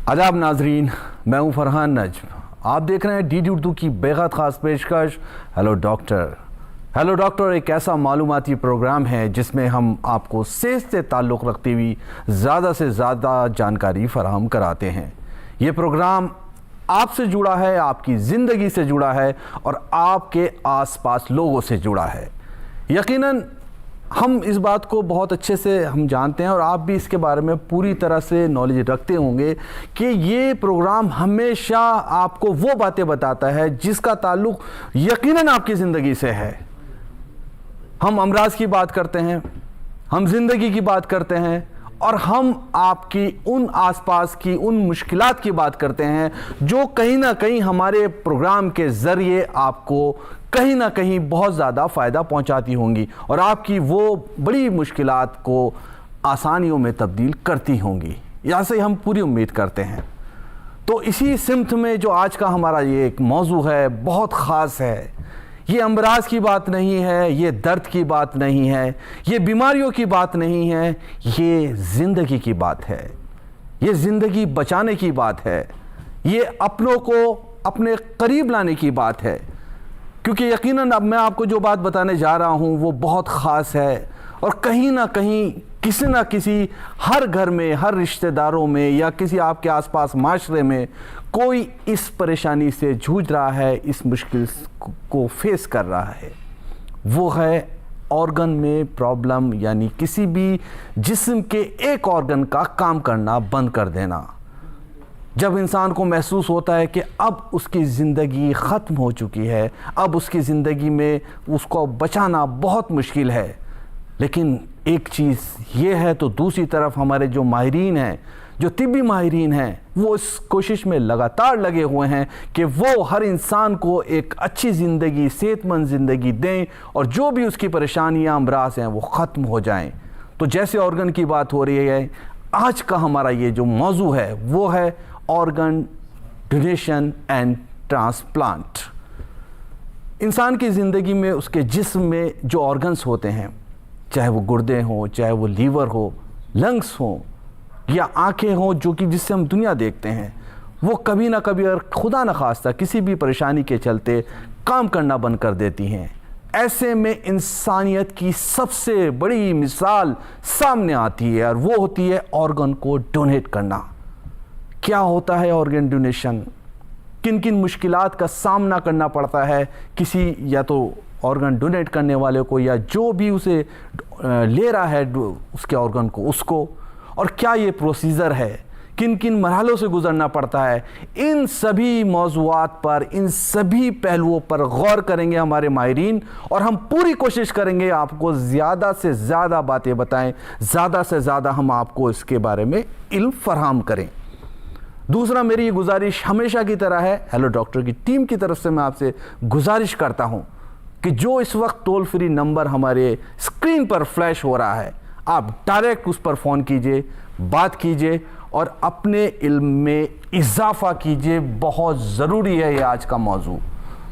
आदाब नाजरीन, मैं हूं फरहान नजम। आप देख रहे हैं डीडी उर्दू की बेहद ख़ास पेशकश हेलो डॉक्टर। हेलो डॉक्टर एक ऐसा मालूमाती प्रोग्राम है जिसमें हम आपको सेहत से ताल्लुक़ रखती हुई ज़्यादा से ज़्यादा जानकारी फराहम कराते हैं। ये प्रोग्राम आपसे जुड़ा है, आपकी ज़िंदगी से जुड़ा है और आपके आसपास लोगों से जुड़ा है। यकीनन हम इस बात को बहुत अच्छे से हम जानते हैं और आप भी इसके बारे में पूरी तरह से नॉलेज रखते होंगे कि ये प्रोग्राम हमेशा आपको वो बातें बताता है जिसका ताल्लुक़ यकीनन आपकी ज़िंदगी से है। हम अमराज की बात करते हैं, हम ज़िंदगी की बात करते हैं और हम आपकी उन आसपास की उन मुश्किलात की बात करते हैं जो कहीं ना कहीं हमारे प्रोग्राम के ज़रिए आपको कहीं ना कहीं बहुत ज़्यादा फ़ायदा पहुंचाती होंगी और आपकी वो बड़ी मुश्किलात को आसानियों में तब्दील करती होंगी। यहाँ से हम पूरी उम्मीद करते हैं। तो इसी सिमत में जो आज का हमारा ये एक मौजू है बहुत ख़ास है। ये अमराज की बात नहीं है, ये दर्द की बात नहीं है, ये बीमारियों की बात नहीं है, ये ज़िंदगी की बात है, ये ज़िंदगी बचाने की बात है, ये अपनों को अपने करीब लाने की बात है। क्योंकि यकीनन अब मैं आपको जो बात बताने जा रहा हूँ वो बहुत ख़ास है और कहीं ना कहीं किसी ना किसी हर घर में, हर रिश्तेदारों में या किसी आपके आसपास माशरे में कोई इस परेशानी से जूझ रहा है, इस मुश्किल को फेस कर रहा है। वो है ऑर्गन में प्रॉब्लम, यानी किसी भी जिस्म के एक ऑर्गन का काम करना बंद कर देना। जब इंसान को महसूस होता है कि अब उसकी ज़िंदगी ख़त्म हो चुकी है, अब उसकी ज़िंदगी में उसको बचाना बहुत मुश्किल है। लेकिन एक चीज़ ये है तो दूसरी तरफ हमारे जो माहिरीन हैं, जो तिब्बी माहिरीन हैं, वो इस कोशिश में लगातार लगे हुए हैं कि वो हर इंसान को एक अच्छी ज़िंदगी, सेहतमंद ज़िंदगी दें और जो भी उसकी परेशानियाँ अमराज हैं वो ख़त्म हो जाएं। तो जैसे ऑर्गन की बात हो रही है, आज का हमारा ये जो मौजू है वो है ऑर्गन डोनेशन एंड ट्रांसप्लांट। इंसान की ज़िंदगी में उसके जिस्म में जो ऑर्गन्स होते हैं, चाहे वो गुर्दे हों, चाहे वो लीवर हो, लंग्स हों या आंखें हों, जो कि जिससे हम दुनिया देखते हैं, वो कभी ना कभी अगर खुदा न खास्ता किसी भी परेशानी के चलते काम करना बंद कर देती हैं। ऐसे में इंसानियत की सबसे बड़ी मिसाल सामने आती है और वो होती है ऑर्गन को डोनेट करना। क्या होता है ऑर्गन डोनेशन, किन किन मुश्किलात का सामना करना पड़ता है किसी या तो ऑर्गन डोनेट करने वाले को या जो भी उसे ले रहा है उसके ऑर्गन को, उसको, और क्या ये प्रोसीजर है, किन किन मरहलों से गुजरना पड़ता है। इन सभी मौज़ूआत पर, इन सभी पहलुओं पर गौर करेंगे हमारे माहिरीन और हम पूरी कोशिश करेंगे आपको ज़्यादा से ज़्यादा बातें बताएं, ज़्यादा से ज़्यादा हम आपको इसके बारे में इल्म फराहम करें। दूसरा, मेरी ये गुजारिश हमेशा की तरह है, हेलो डॉक्टर की टीम की तरफ से मैं आपसे गुजारिश करता हूँ कि जो इस वक्त टोल फ्री नंबर हमारे स्क्रीन पर फ्लैश हो रहा है, आप डायरेक्ट उस पर फ़ोन कीजिए, बात कीजिए और अपने इल्म में इजाफा कीजिए। बहुत ज़रूरी है ये आज का मौजू।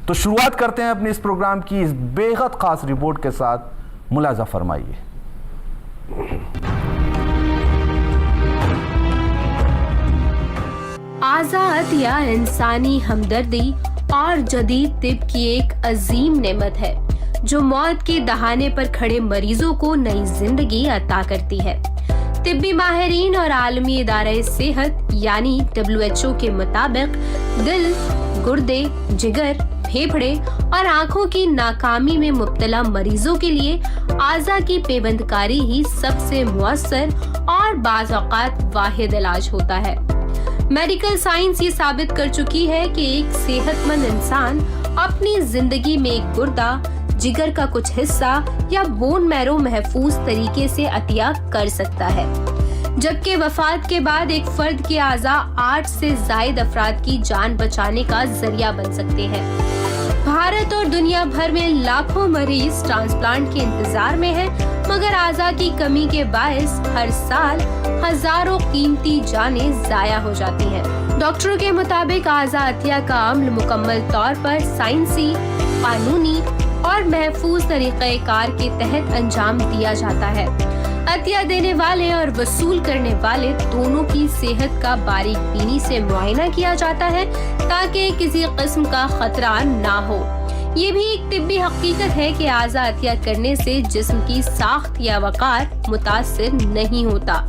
तो शुरुआत करते हैं अपने इस प्रोग्राम की इस बेहद ख़ास रिपोर्ट के साथ। मुलाज़ा फरमाइए। आज़ाद या इंसानी हमदर्दी और जदीद तिब की एक अजीम नेमत है जो मौत के दहाने पर खड़े मरीजों को नई जिंदगी अता करती है। तिब्बी माहिरीन और आलमी इदारे सेहत यानी WHO के मुताबिक दिल, गुर्दे, जिगर, फेफड़े और आँखों की नाकामी में मुब्तला मरीजों के लिए आज़ा की पेबंदकारी ही सबसे मुअस्सर और बाज़ औक़ात वाहिद इलाज होता है। मेडिकल साइंस ये साबित कर चुकी है कि एक सेहतमंद इंसान अपनी जिंदगी में एक गुर्दा, जिगर का कुछ हिस्सा या बोन मैरो महफूज तरीके से अतिया कर सकता है, जबकि वफात के बाद एक फर्द के आज़ा 8 से ज़ायद अफराद की जान बचाने का जरिया बन सकते हैं। भारत और दुनिया भर में लाखों मरीज ट्रांसप्लांट के इंतजार में हैं, मगर आज़ा की कमी के बायस हर साल हजारों कीमती जानें जाया हो जाती हैं। डॉक्टरों के मुताबिक आज़ा अतिया का अमल मुकम्मल तौर पर साइंसी, कानूनी और महफूज तरीक़ेकार के तहत अंजाम दिया जाता है। अतिया देने वाले और वसूल करने वाले दोनों की सेहत का बारीक बीनी से मुआयना किया जाता है ताकि किसी किस्म का खतरा ना हो। ये भी एक तिब्बी हकीकत है कि आज़ा अतिया करने से जिस्म की साख्त या वकार मुतासिर नहीं होता।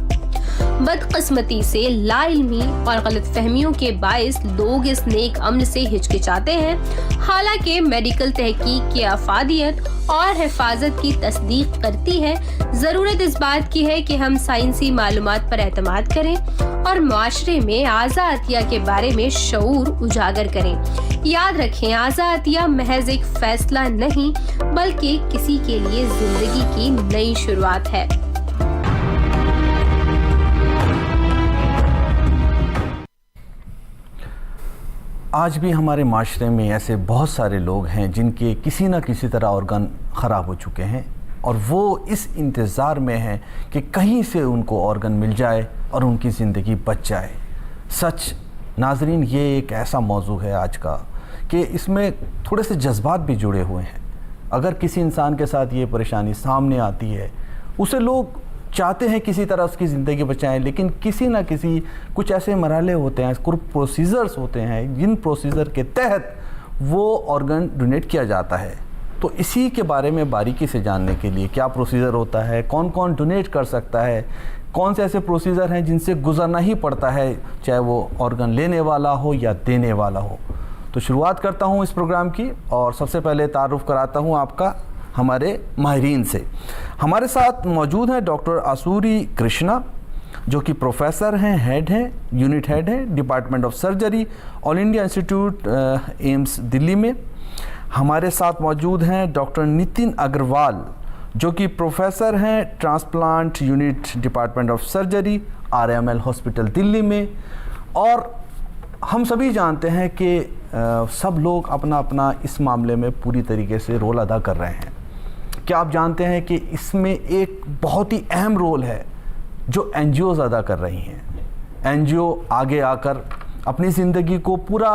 बदकिस्मती से लाइल्मी और गलतफहमियों के बाइस लोग इस नेक अमल से हिचकिचाते हैं। हालांकि मेडिकल तहकीक की अफादियत और हिफाजत की तस्दीक करती है। ज़रूरत इस बात की है कि हम साइंसी मालूमात पर एतमाद करें और मुआशरे में आज़ा अतिया के बारे में शऊर उजागर करें। याद रखें, आज़ा अतिया महज एक फैसला नहीं बल्कि किसी के लिए जिंदगी की नई शुरुआत है। आज भी हमारे माशरे में ऐसे बहुत सारे लोग हैं जिनके किसी न किसी तरह ऑर्गन ख़राब हो चुके हैं और वो इस इंतज़ार में हैं कि कहीं से उनको ऑर्गन मिल जाए और उनकी ज़िंदगी बच जाए। सच नाजरीन, ये एक ऐसा मौजू है आज का कि इसमें थोड़े से जज्बात भी जुड़े हुए हैं। अगर किसी इंसान के साथ ये परेशानी सामने आती है, उसे लोग चाहते हैं किसी तरह उसकी ज़िंदगी बचाएं, लेकिन किसी ना किसी कुछ ऐसे मरहले होते हैं, कुछ प्रोसीजर्स होते हैं जिन प्रोसीजर के तहत वो ऑर्गन डोनेट किया जाता है। तो इसी के बारे में बारीकी से जानने के लिए क्या प्रोसीजर होता है, कौन कौन डोनेट कर सकता है, कौन से ऐसे प्रोसीजर हैं जिनसे गुजरना ही पड़ता है, चाहे वो ऑर्गन लेने वाला हो या देने वाला हो। तो शुरुआत करता हूँ इस प्रोग्राम की और सबसे पहले तारुफ कराता हूँ आपका हमारे माहिरीन से। हमारे साथ मौजूद हैं डॉक्टर आसूरी कृष्णा, जो कि प्रोफेसर हैं, हेड हैं, यूनिट हेड हैं department of surgery, all India institute AIIMS Delhi में। हमारे साथ मौजूद हैं डॉक्टर नितिन अग्रवाल, जो कि प्रोफेसर हैं transplant unit department of surgery, RML hospital Delhi में। और हम सभी जानते हैं कि सब लोग अपना अपना इस मामले में पूरी तरीके से रोल अदा कर रहे हैं। क्या आप जानते हैं कि इसमें एक बहुत ही अहम रोल है जो NGOs अदा कर रही हैं। NGO आगे आकर अपनी ज़िंदगी को पूरा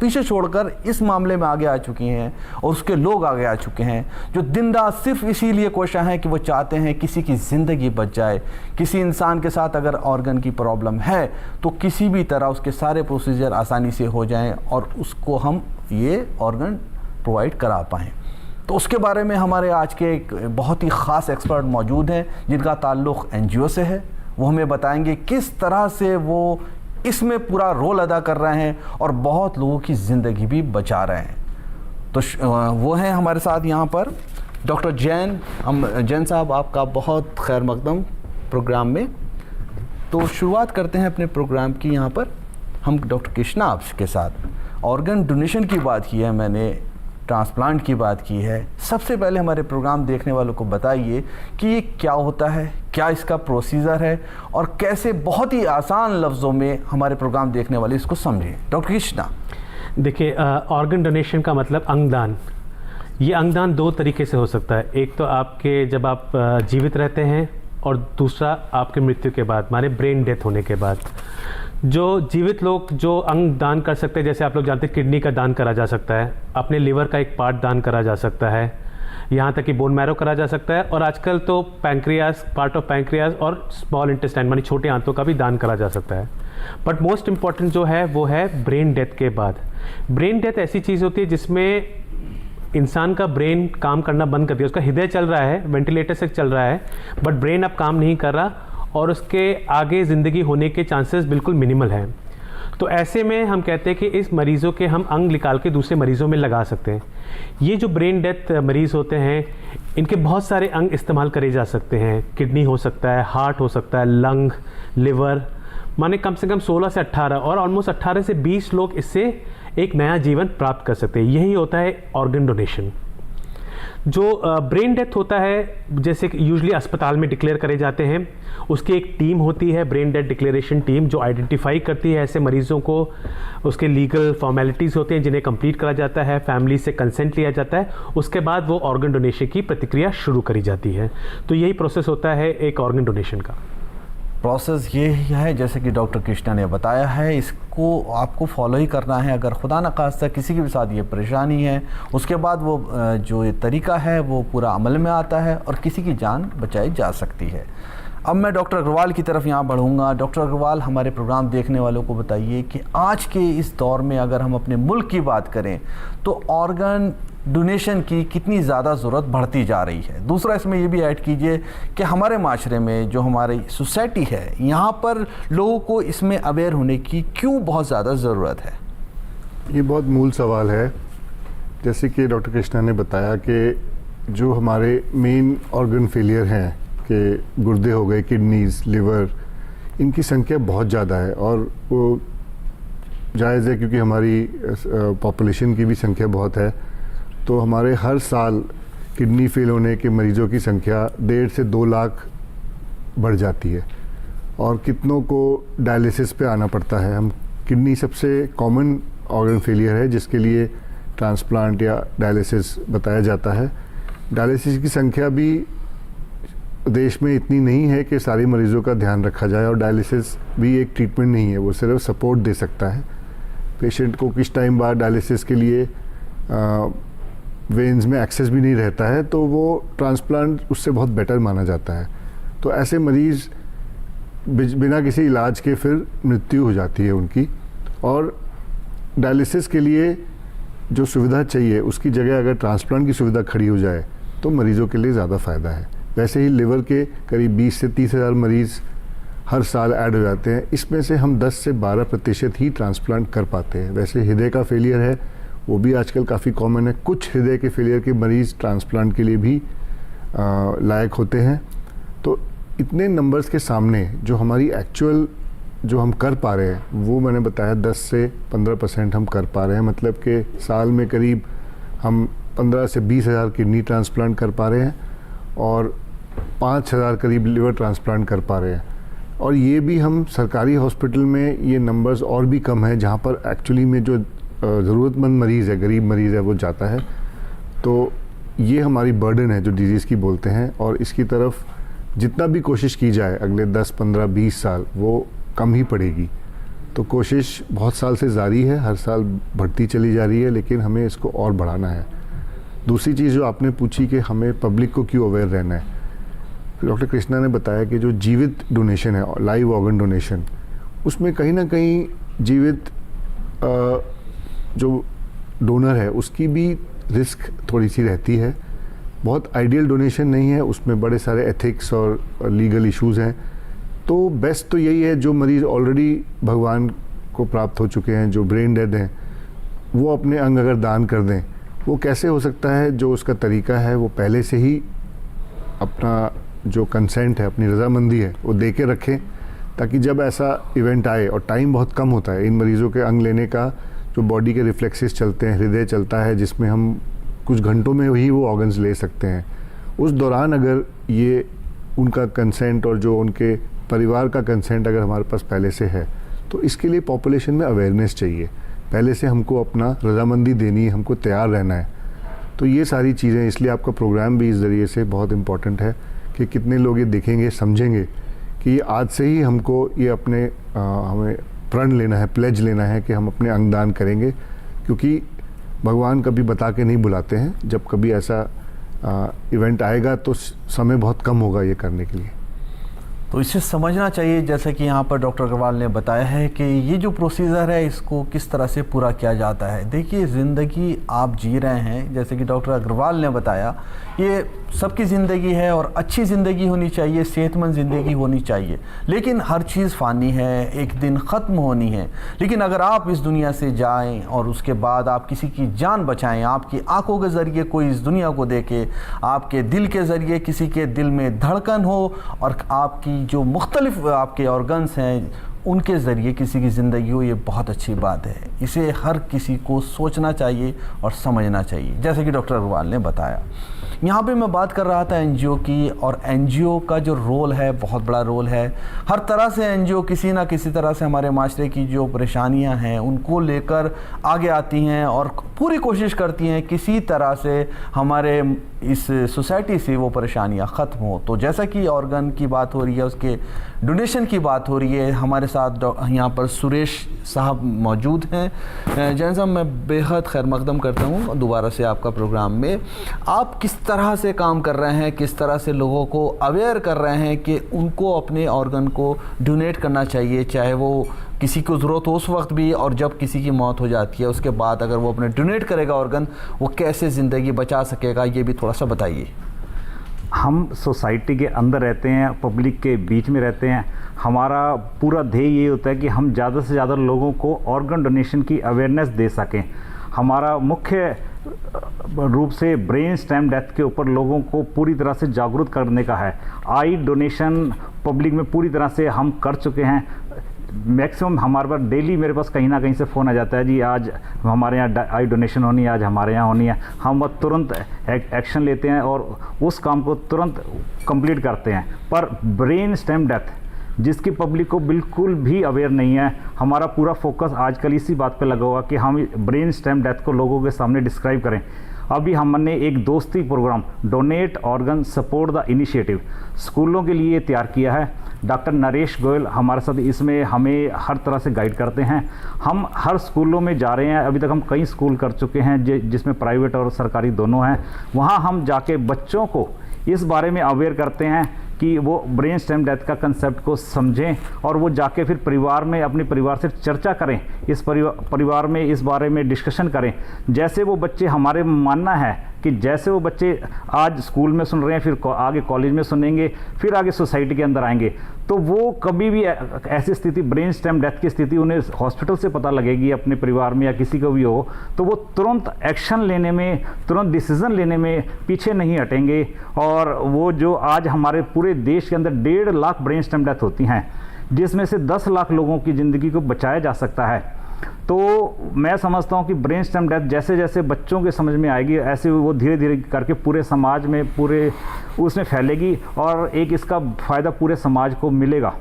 पीछे छोड़कर इस मामले में आगे आ चुकी हैं और उसके लोग आगे आ चुके हैं जो दिन रात सिर्फ इसीलिए कोशिश है कि वो चाहते हैं किसी की ज़िंदगी बच जाए। किसी इंसान के साथ अगर ऑर्गन की प्रॉब्लम है तो किसी भी तरह उसके सारे प्रोसीजर आसानी से हो जाएं और उसको हम ये ऑर्गन प्रोवाइड करा पाएँ। तो उसके बारे में हमारे आज के एक बहुत ही ख़ास एक्सपर्ट मौजूद हैं जिनका ताल्लुक़ NGO से है। वो हमें बताएंगे किस तरह से वो इसमें पूरा रोल अदा कर रहे हैं और बहुत लोगों की ज़िंदगी भी बचा रहे हैं। तो वो हैं हमारे साथ यहाँ पर डॉक्टर जैन। जैन साहब, आपका बहुत खैर मकदम प्रोग्राम में। तो शुरुआत करते हैं अपने प्रोग्राम की। यहाँ पर हम डॉक्टर कृष्णा आपके साथ ऑर्गन डोनेशन की बात की है, मैंने ट्रांसप्लांट की बात की है। सबसे पहले हमारे प्रोग्राम देखने वालों को बताइए कि ये क्या होता है, क्या इसका प्रोसीजर है और कैसे बहुत ही आसान लफ्ज़ों में हमारे प्रोग्राम देखने वाले इसको समझें। डॉक्टर कृष्णा। देखिए, ऑर्गन डोनेशन का मतलब अंगदान। ये अंगदान दो तरीके से हो सकता है। एक तो आपके जब आप जीवित रहते हैं और दूसरा आपके मृत्यु के बाद, माने ब्रेन डेथ होने के बाद। जो जीवित लोग जो अंग दान कर सकते हैं, जैसे आप लोग जानते हैं किडनी का दान करा जा सकता है, अपने लिवर का एक पार्ट दान करा जा सकता है, यहाँ तक कि बोन मैरो करा जा सकता है, और आजकल तो पैंक्रियास, पार्ट ऑफ पैंक्रियास और स्मॉल इंटेस्टाइन मानी छोटे आंतों का भी दान करा जा सकता है। बट मोस्ट इम्पॉर्टेंट जो है वो है ब्रेन डेथ के बाद। ब्रेन डेथ ऐसी चीज़ होती है जिसमें इंसान का ब्रेन काम करना बंद कर दिया, उसका हृदय चल रहा है, वेंटिलेटर से चल रहा है, बट ब्रेन अब काम नहीं कर रहा और उसके आगे ज़िंदगी होने के चांसेस बिल्कुल मिनिमल हैं। तो ऐसे में हम कहते हैं कि इस मरीज़ों के हम अंग निकाल के दूसरे मरीज़ों में लगा सकते हैं। ये जो ब्रेन डेथ मरीज़ होते हैं, इनके बहुत सारे अंग इस्तेमाल करे जा सकते हैं। किडनी हो सकता है, हार्ट हो सकता है, लंग, लिवर, माने कम से कम 16 से 18 और ऑलमोस्ट 18 से 20 लोग इससे एक नया जीवन प्राप्त कर सकते हैं। यही होता है ऑर्गन डोनेशन। जो ब्रेन डेथ होता है, जैसे कि यूजुअली अस्पताल में डिक्लेयर करे जाते हैं, उसकी एक टीम होती है, ब्रेन डेथ डिक्लेरेशन टीम, जो आइडेंटिफाई करती है ऐसे मरीजों को। उसके लीगल फॉर्मेलिटीज़ होते हैं जिन्हें कंप्लीट करा जाता है, फैमिली से कंसेंट लिया जाता है, उसके बाद वो ऑर्गन डोनेशन की प्रक्रिया शुरू करी जाती है। तो यही प्रोसेस होता है एक ऑर्गन डोनेशन का। प्रोसेस ये है जैसे कि डॉक्टर कृष्णा ने बताया है, इसको आपको फॉलो ही करना है। अगर खुदा न खास्ता किसी के भी साथ ये परेशानी है, उसके बाद वो जो ये तरीका है वो पूरा अमल में आता है और किसी की जान बचाई जा सकती है। अब मैं डॉक्टर अग्रवाल की तरफ यहाँ बढ़ूँगा। डॉक्टर अग्रवाल, हमारे प्रोग्राम देखने वालों को बताइए कि आज के इस दौर में अगर हम अपने मुल्क की बात करें तो ऑर्गन डोनेशन की कितनी ज़्यादा ज़रूरत बढ़ती जा रही है। दूसरा इसमें ये भी ऐड कीजिए कि हमारे माशरे में जो हमारी सोसाइटी है, यहाँ पर लोगों को इसमें अवेयर होने की क्यों बहुत ज़्यादा ज़रूरत है? ये बहुत मूल सवाल है। जैसे कि डॉक्टर कृष्णा ने बताया कि जो हमारे मेन ऑर्गन फेलियर हैं कि गुर्दे हो गए, किडनीज़, लिवर, इनकी संख्या बहुत ज़्यादा है और वो जायज़ है क्योंकि हमारी पॉपुलेशन की भी संख्या बहुत है। तो हमारे हर साल किडनी फेल होने के मरीज़ों की संख्या 1.5 से 2 लाख बढ़ जाती है और कितनों को डायलिसिस पे आना पड़ता है। हम किडनी सबसे कॉमन ऑर्गन फेलियर है जिसके लिए ट्रांसप्लांट या डायलिसिस बताया जाता है। डायलिसिस की संख्या भी देश में इतनी नहीं है कि सारे मरीज़ों का ध्यान रखा जाए और डायलिसिस भी एक ट्रीटमेंट नहीं है, वो सिर्फ सपोर्ट दे सकता है। पेशेंट को कुछ टाइम बाद डायलिसिस के लिए वेन्स में एक्सेस भी नहीं रहता है तो वो ट्रांसप्लांट उससे बहुत बेटर माना जाता है। तो ऐसे मरीज़ बिना किसी इलाज के फिर मृत्यु हो जाती है उनकी। और डायलिसिस के लिए जो सुविधा चाहिए उसकी जगह अगर ट्रांसप्लांट की सुविधा खड़ी हो जाए तो मरीज़ों के लिए ज़्यादा फ़ायदा है। वैसे ही लिवर के करीब 20 से 30 हज़ार मरीज़ हर साल ऐड हो जाते हैं, इसमें से हम 10 से 12% ही ट्रांसप्लांट कर पाते हैं। वैसे हृदय का फेलियर है वो भी आजकल काफ़ी कॉमन है। कुछ हृदय के फेलियर के मरीज़ ट्रांसप्लांट के लिए भी लायक होते हैं। तो इतने नंबर्स के सामने जो हमारी एक्चुअल जो हम कर पा रहे हैं वो मैंने बताया 10 से 15% हम कर पा रहे हैं। मतलब कि साल में करीब हम 15 से 20 हज़ार किडनी ट्रांसप्लांट कर पा रहे हैं और 5,000 करीब लिवर ट्रांसप्लांट कर पा रहे हैं। और ये भी हम सरकारी हॉस्पिटल में ये नंबर्स और भी कम है जहाँ पर एक्चुअली में जो ज़रूरतमंद मरीज़ है, गरीब मरीज़ है, वो जाता है। तो ये हमारी बर्डन है जो डिजीज़ की बोलते हैं और इसकी तरफ जितना भी कोशिश की जाए अगले 10, 15, 20 साल वो कम ही पड़ेगी। तो कोशिश बहुत साल से जारी है, हर साल बढ़ती चली जा रही है, लेकिन हमें इसको और बढ़ाना है। दूसरी चीज़ जो आपने पूछी कि हमें पब्लिक को क्यों अवेयर रहना है, डॉक्टर कृष्णा ने बताया कि जो जीवित डोनेशन है, लाइव ऑर्गन डोनेशन, उसमें कहीं ना कहीं जीवित जो डोनर है उसकी भी रिस्क थोड़ी सी रहती है। बहुत आइडियल डोनेशन नहीं है, उसमें बड़े सारे एथिक्स और लीगल इश्यूज़ हैं। तो बेस्ट तो यही है जो मरीज़ ऑलरेडी भगवान को प्राप्त हो चुके हैं, जो ब्रेन डेड हैं, वो अपने अंग अगर दान कर दें, वो कैसे हो सकता है? जो उसका तरीका है वो पहले से ही अपना जो कंसेंट है, अपनी रजामंदी है, वो दे के रखें ताकि जब ऐसा इवेंट आए, और टाइम बहुत कम होता है इन मरीज़ों के अंग लेने का, जो बॉडी के रिफ्लेक्सेस चलते हैं, हृदय चलता है जिसमें हम कुछ घंटों में ही वो ऑर्गन्स ले सकते हैं। उस दौरान अगर ये उनका कंसेंट और जो उनके परिवार का कंसेंट अगर हमारे पास पहले से है तो इसके लिए पॉपुलेशन में अवेयरनेस चाहिए। पहले से हमको अपना रजामंदी देनी है, हमको तैयार रहना है। तो ये सारी चीज़ें, इसलिए आपका प्रोग्राम भी इस ज़रिए से बहुत इम्पॉर्टेंट है कि कितने लोग ये देखेंगे, समझेंगे कि आज से ही हमको ये अपने हमें प्रण लेना है, प्लेज लेना है कि हम अपने अंगदान करेंगे, क्योंकि भगवान कभी बता के नहीं बुलाते हैं। जब कभी ऐसा इवेंट आएगा तो समय बहुत कम होगा ये करने के लिए। तो इसे समझना चाहिए, जैसे कि यहाँ पर डॉक्टर अग्रवाल ने बताया है कि ये जो प्रोसीजर है इसको किस तरह से पूरा किया जाता है। देखिए, ज़िंदगी आप जी रहे हैं, जैसे कि डॉक्टर अग्रवाल ने बताया, ये सबकी ज़िंदगी है और अच्छी ज़िंदगी होनी चाहिए, सेहतमंद ज़िंदगी होनी चाहिए। लेकिन हर चीज़ फ़ानी है, एक दिन ख़त्म होनी है। लेकिन अगर आप इस दुनिया से जाएं और उसके बाद आप किसी की जान बचाएं, आपकी आंखों के ज़रिए कोई इस दुनिया को देखे, आपके दिल के ज़रिए किसी के दिल में धड़कन हो और आपकी जो मुख्तलिफ आपके ऑर्गन्स हैं उनके ज़रिए किसी की ज़िंदगी हो, ये बहुत अच्छी बात है। इसे हर किसी को सोचना चाहिए और समझना चाहिए, जैसे कि डॉक्टर अग्रवाल ने बताया। यहाँ पे मैं बात कर रहा था एनजीओ की, और एनजीओ का जो रोल है बहुत बड़ा रोल है। हर तरह से एनजीओ किसी ना किसी तरह से हमारे माशरे की जो परेशानियाँ हैं उनको लेकर आगे आती हैं और पूरी कोशिश करती हैं किसी तरह से हमारे इस सोसाइटी से वो परेशानियाँ ख़त्म हो। तो जैसा कि ऑर्गन की बात हो रही है, उसके डोनेशन की बात हो रही है, हमारे साथ यहाँ पर सुरेश साहब मौजूद हैं। जैन साहब, मैं बेहद खैर मकदम करता हूँ दोबारा से आपका प्रोग्राम में। आप किस तरह से काम कर रहे हैं, किस तरह से लोगों को अवेयर कर रहे हैं कि उनको अपने ऑर्गन को डोनेट करना चाहिए, चाहे वो किसी को ज़रूरत हो उस वक्त भी, और जब किसी की मौत हो जाती है उसके बाद अगर वो अपने डोनेट करेगा ऑर्गन, वो कैसे ज़िंदगी बचा सकेगा, ये भी थोड़ा सा बताइए। हम सोसाइटी के अंदर रहते हैं, पब्लिक के बीच में रहते हैं। हमारा पूरा ध्येय ये होता है कि हम ज़्यादा से ज़्यादा लोगों को ऑर्गन डोनेशन की अवेयरनेस दे सकें। हमारा मुख्य रूप से ब्रेन स्टेम डेथ के ऊपर लोगों को पूरी तरह से जागरूक करने का है। आई डोनेशन पब्लिक में पूरी तरह से हम कर चुके हैं। मैक्सिमम हमारे पास डेली मेरे पास कहीं ना कहीं से फ़ोन आ जाता है, जी आज हमारे यहाँ आई डोनेशन होनी है, आज हमारे यहाँ होनी है। हम तुरंत एक्शन लेते हैं और उस काम को तुरंत कंप्लीट करते हैं। पर ब्रेन स्टेम डेथ जिसकी पब्लिक को बिल्कुल भी अवेयर नहीं है, हमारा पूरा फोकस आजकल इसी बात पे लगा हुआ कि हम ब्रेन स्टेम डेथ को लोगों के सामने डिस्क्राइब करें। अभी हमने एक दोस्ती programme donate organ support the initiative स्कूलों के लिए तैयार किया है। डॉक्टर नरेश गोयल हमारे साथ इसमें हमें हर तरह से गाइड करते हैं। हम हर स्कूलों में जा रहे हैं, अभी तक हम कई स्कूल कर चुके हैं जिसमें प्राइवेट और सरकारी दोनों हैं। वहाँ हम जाके बच्चों को इस बारे में अवेयर करते हैं कि वो ब्रेन स्टेम डेथ का कंसेप्ट को समझें और वो जाके फिर परिवार में अपने परिवार से चर्चा करें, इस परिवार में इस बारे में डिस्कशन करें। जैसे वो बच्चे, हमारे मानना है कि जैसे वो बच्चे आज स्कूल में सुन रहे हैं, फिर आगे कॉलेज में सुनेंगे, फिर आगे सोसाइटी के अंदर आएंगे, तो वो कभी भी ऐसी स्थिति, ब्रेन स्टेम डेथ की स्थिति उन्हें हॉस्पिटल से पता लगेगी, अपने परिवार में या किसी को भी हो, तो वो तुरंत एक्शन लेने में, तुरंत डिसीजन लेने में पीछे नहीं हटेंगे। और वो जो आज हमारे पूरे देश के अंदर 1.5 लाख ब्रेन स्टेम डेथ होती हैं, जिसमें से 10 लाख लोगों की ज़िंदगी को बचाया जा सकता है। तो मैं समझता हूँ कि ब्रेन स्टेम डेथ जैसे जैसे बच्चों के समझ में आएगी, ऐसे वो धीरे धीरे करके पूरे समाज में, पूरे उसमें फैलेगी और एक इसका फ़ायदा पूरे समाज को मिलेगा।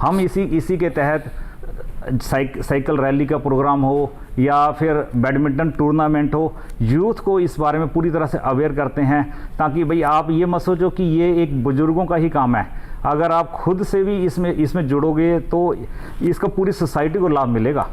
हम इसी के तहत साइकिल रैली का प्रोग्राम हो या फिर बैडमिंटन टूर्नामेंट हो, यूथ को इस बारे में पूरी तरह से अवेयर करते हैं, ताकि भाई आप ये मत सोचो कि ये एक बुजुर्गों का ही काम है। अगर आप खुद से भी इसमें जुड़ोगे तो इसका पूरी सोसाइटी को लाभ मिलेगा।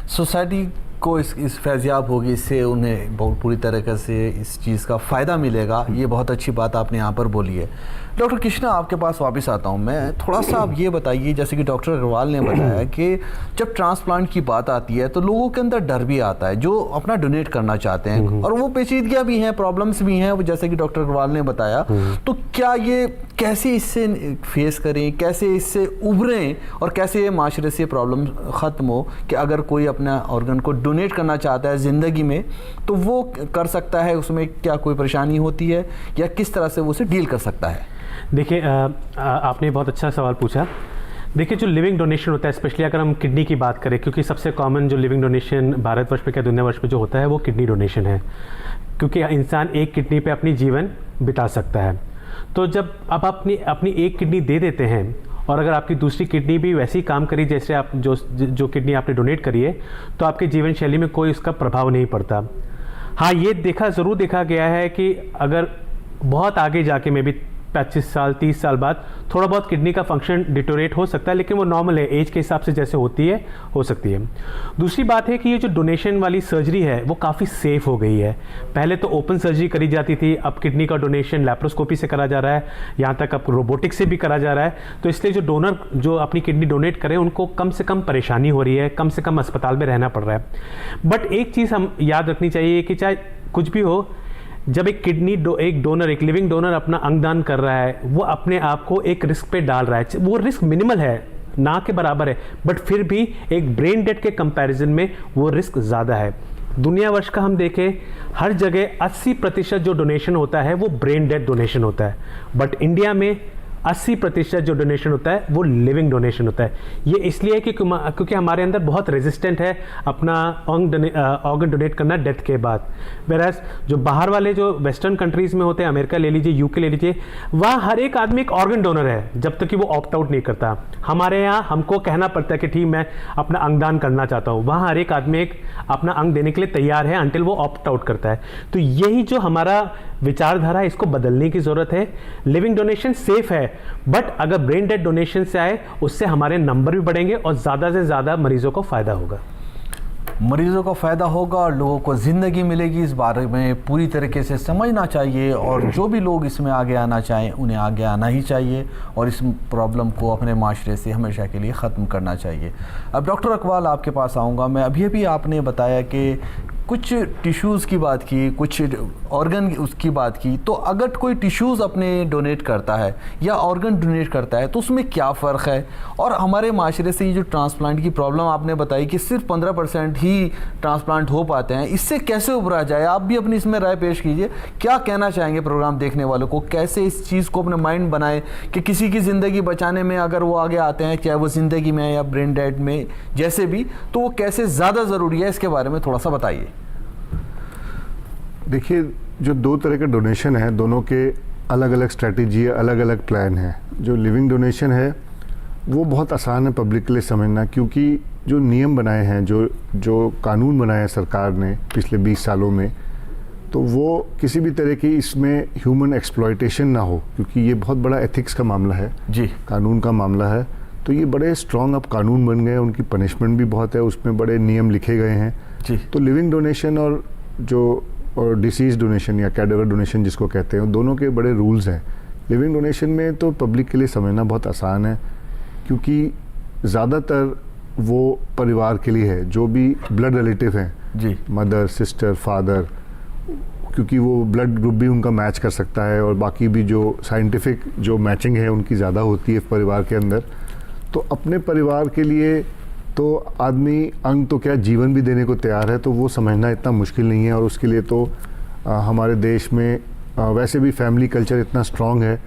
सोसाइटी को इस फैज़याब होगी, इससे उन्हें बहुत पूरी तरीके से इस चीज़ का फ़ायदा मिलेगा। ये बहुत अच्छी बात आपने यहाँ पर बोली है। डॉक्टर कृष्णा, आपके पास वापस आता हूँ मैं। थोड़ा सा आप ये बताइए, जैसे कि डॉक्टर अग्रवाल ने बताया कि जब ट्रांसप्लांट की बात आती है तो लोगों के अंदर डर भी आता है, जो अपना डोनेट करना चाहते हैं, और वो पेचीदगियाँ भी हैं, प्रॉब्लम्स भी हैं, जैसे कि डॉक्टर अग्रवाल ने बताया। तो क्या ये कैसे इससे फेस करें, कैसे इससे उभरें और कैसे ये माशरे से प्रॉब्लम ख़त्म हो कि अगर कोई अपना ऑर्गन को डोनेट करना चाहता है ज़िंदगी में तो वो कर सकता है, उसमें क्या कोई परेशानी होती है या किस तरह से वो उसे डील कर सकता है? देखिए, आपने बहुत अच्छा सवाल पूछा। देखिए, जो लिविंग डोनेशन होता है, स्पेशली अगर हम किडनी की बात करें, क्योंकि सबसे कॉमन जो लिविंग डोनेशन भारतवर्ष में क्या दुनिया वर्ष में जो होता है वो किडनी डोनेशन है, क्योंकि इंसान एक किडनी पे अपनी जीवन बिता सकता है। तो जब आप अपनी एक किडनी दे देते हैं और अगर आपकी दूसरी किडनी भी वैसी काम करी जैसे आप जो किडनी आपने डोनेट करी है, तो आपके जीवन शैली में कोई उसका प्रभाव नहीं पड़ता। हाँ, ये ज़रूर देखा गया है कि अगर बहुत आगे जाके में भी 25 साल 30 साल बाद थोड़ा बहुत किडनी का फंक्शन डिटोरेट हो सकता है, लेकिन वो नॉर्मल है, एज के हिसाब से जैसे होती है हो सकती है। दूसरी बात है कि ये जो डोनेशन वाली सर्जरी है वो काफ़ी सेफ़ हो गई है। पहले तो ओपन सर्जरी करी जाती थी, अब किडनी का डोनेशन लैप्रोस्कोपी से करा जा रहा है, यहाँ तक अब रोबोटिक से भी करा जा रहा है। तो इसलिए जो डोनर जो अपनी किडनी डोनेट करें उनको कम से कम परेशानी हो रही है, कम से कम अस्पताल में रहना पड़ रहा है। बट एक चीज़ हम याद रखनी चाहिए कि चाहे कुछ भी हो, जब एक एक लिविंग डोनर अपना अंगदान कर रहा है, वो अपने आप को एक रिस्क पे डाल रहा है। वो रिस्क मिनिमल है, ना के बराबर है, बट फिर भी एक ब्रेन डेथ के कंपैरिजन में वो रिस्क ज़्यादा है। दुनिया वर्ष का हम देखें, हर जगह 80% जो डोनेशन होता है वो ब्रेन डेथ डोनेशन होता है, बट इंडिया में 80% जो डोनेशन होता है वो लिविंग डोनेशन होता है। ये इसलिए कि क्योंकि हमारे अंदर बहुत रेजिस्टेंट है अपना ऑर्गन डोनेट करना डेथ के बाद। वेराज जो बाहर वाले जो वेस्टर्न कंट्रीज में होते हैं, अमेरिका ले लीजिए, यूके ले लीजिए, वहाँ हर एक आदमी एक ऑर्गन डोनर है जब तक कि वो ऑप्ट आउट नहीं करता। हमारे यहाँ हमको कहना पड़ता है कि ठीक मैं अपना अंगदान करना चाहता हूँ, वहाँ हर एक आदमी एक अपना अंग देने के लिए तैयार है अंटिल वो ऑप्ट आउट करता है। तो यही जो हमारा विचारधारा है इसको बदलने की ज़रूरत है। लिविंग डोनेशन सेफ है, बट अगर ब्रेन डेड डोनेशन से आए उससे हमारे नंबर भी बढ़ेंगे और ज़्यादा से ज़्यादा मरीजों को फ़ायदा होगा। मरीजों को फ़ायदा होगा और लोगों को ज़िंदगी मिलेगी, इस बारे में पूरी तरीके से समझना चाहिए। और जो भी लोग इसमें आगे आना चाहें उन्हें आगे आना ही चाहिए और इस प्रॉब्लम को अपने माशरे से हमेशा के लिए ख़त्म करना चाहिए। अब डॉक्टर अकबाल आपके पास आऊँगा मैं। अभी आपने बताया कि कुछ टिश्यूज़ की बात की, कुछ ऑर्गन उसकी बात की, तो अगर कोई टिश्यूज़ अपने डोनेट करता है या ऑर्गन डोनेट करता है तो उसमें क्या फ़र्क है? और हमारे माशरे से ये जो ट्रांसप्लांट की प्रॉब्लम आपने बताई कि सिर्फ 15% ही ट्रांसप्लांट हो पाते हैं, इससे कैसे उभरा जाए? आप भी अपनी इसमें राय पेश कीजिए। क्या कहना चाहेंगे प्रोग्राम देखने वालों को, कैसे इस चीज़ को अपने माइंड बनाए कि किसी की ज़िंदगी बचाने में अगर वो आगे आते हैं, चाहे वो ज़िंदगी में या ब्रेन डेड में जैसे भी, तो वो कैसे ज़्यादा ज़रूरी है, इसके बारे में थोड़ा सा बताइए। देखिए, जो दो तरह के डोनेशन है दोनों के अलग अलग स्ट्रैटेजी है, अलग अलग प्लान है। जो लिविंग डोनेशन है वो बहुत आसान है पब्लिक के लिए समझना, क्योंकि जो नियम बनाए हैं, जो कानून बनाए हैं सरकार ने पिछले 20 सालों में, तो वो किसी भी तरह की इसमें ह्यूमन एक्सप्लॉयटेशन ना हो, क्योंकि ये बहुत बड़ा एथिक्स का मामला है जी, कानून का मामला है। तो ये बड़े स्ट्रॉन्ग अब कानून बन गए हैं, उनकी पनिशमेंट भी बहुत है, उसमें बड़े नियम लिखे गए हैं जी। तो लिविंग डोनेशन और डिसीज डोनेशन या कैडेवर डोनेशन जिसको कहते हैं, दोनों के बड़े रूल्स हैं। लिविंग डोनेशन में तो पब्लिक के लिए समझना बहुत आसान है, क्योंकि ज़्यादातर वो परिवार के लिए है जो भी ब्लड रिलेटिव हैं जी, मदर, सिस्टर, फादर, क्योंकि वो ब्लड ग्रुप भी उनका मैच कर सकता है और बाकी भी जो साइंटिफिक जो मैचिंग है उनकी ज़्यादा होती है परिवार के अंदर। तो अपने परिवार के लिए तो आदमी अंग तो क्या जीवन भी देने को तैयार है, तो वो समझना इतना मुश्किल नहीं है। और उसके लिए तो हमारे देश में वैसे भी फैमिली कल्चर इतना स्ट्रॉन्ग है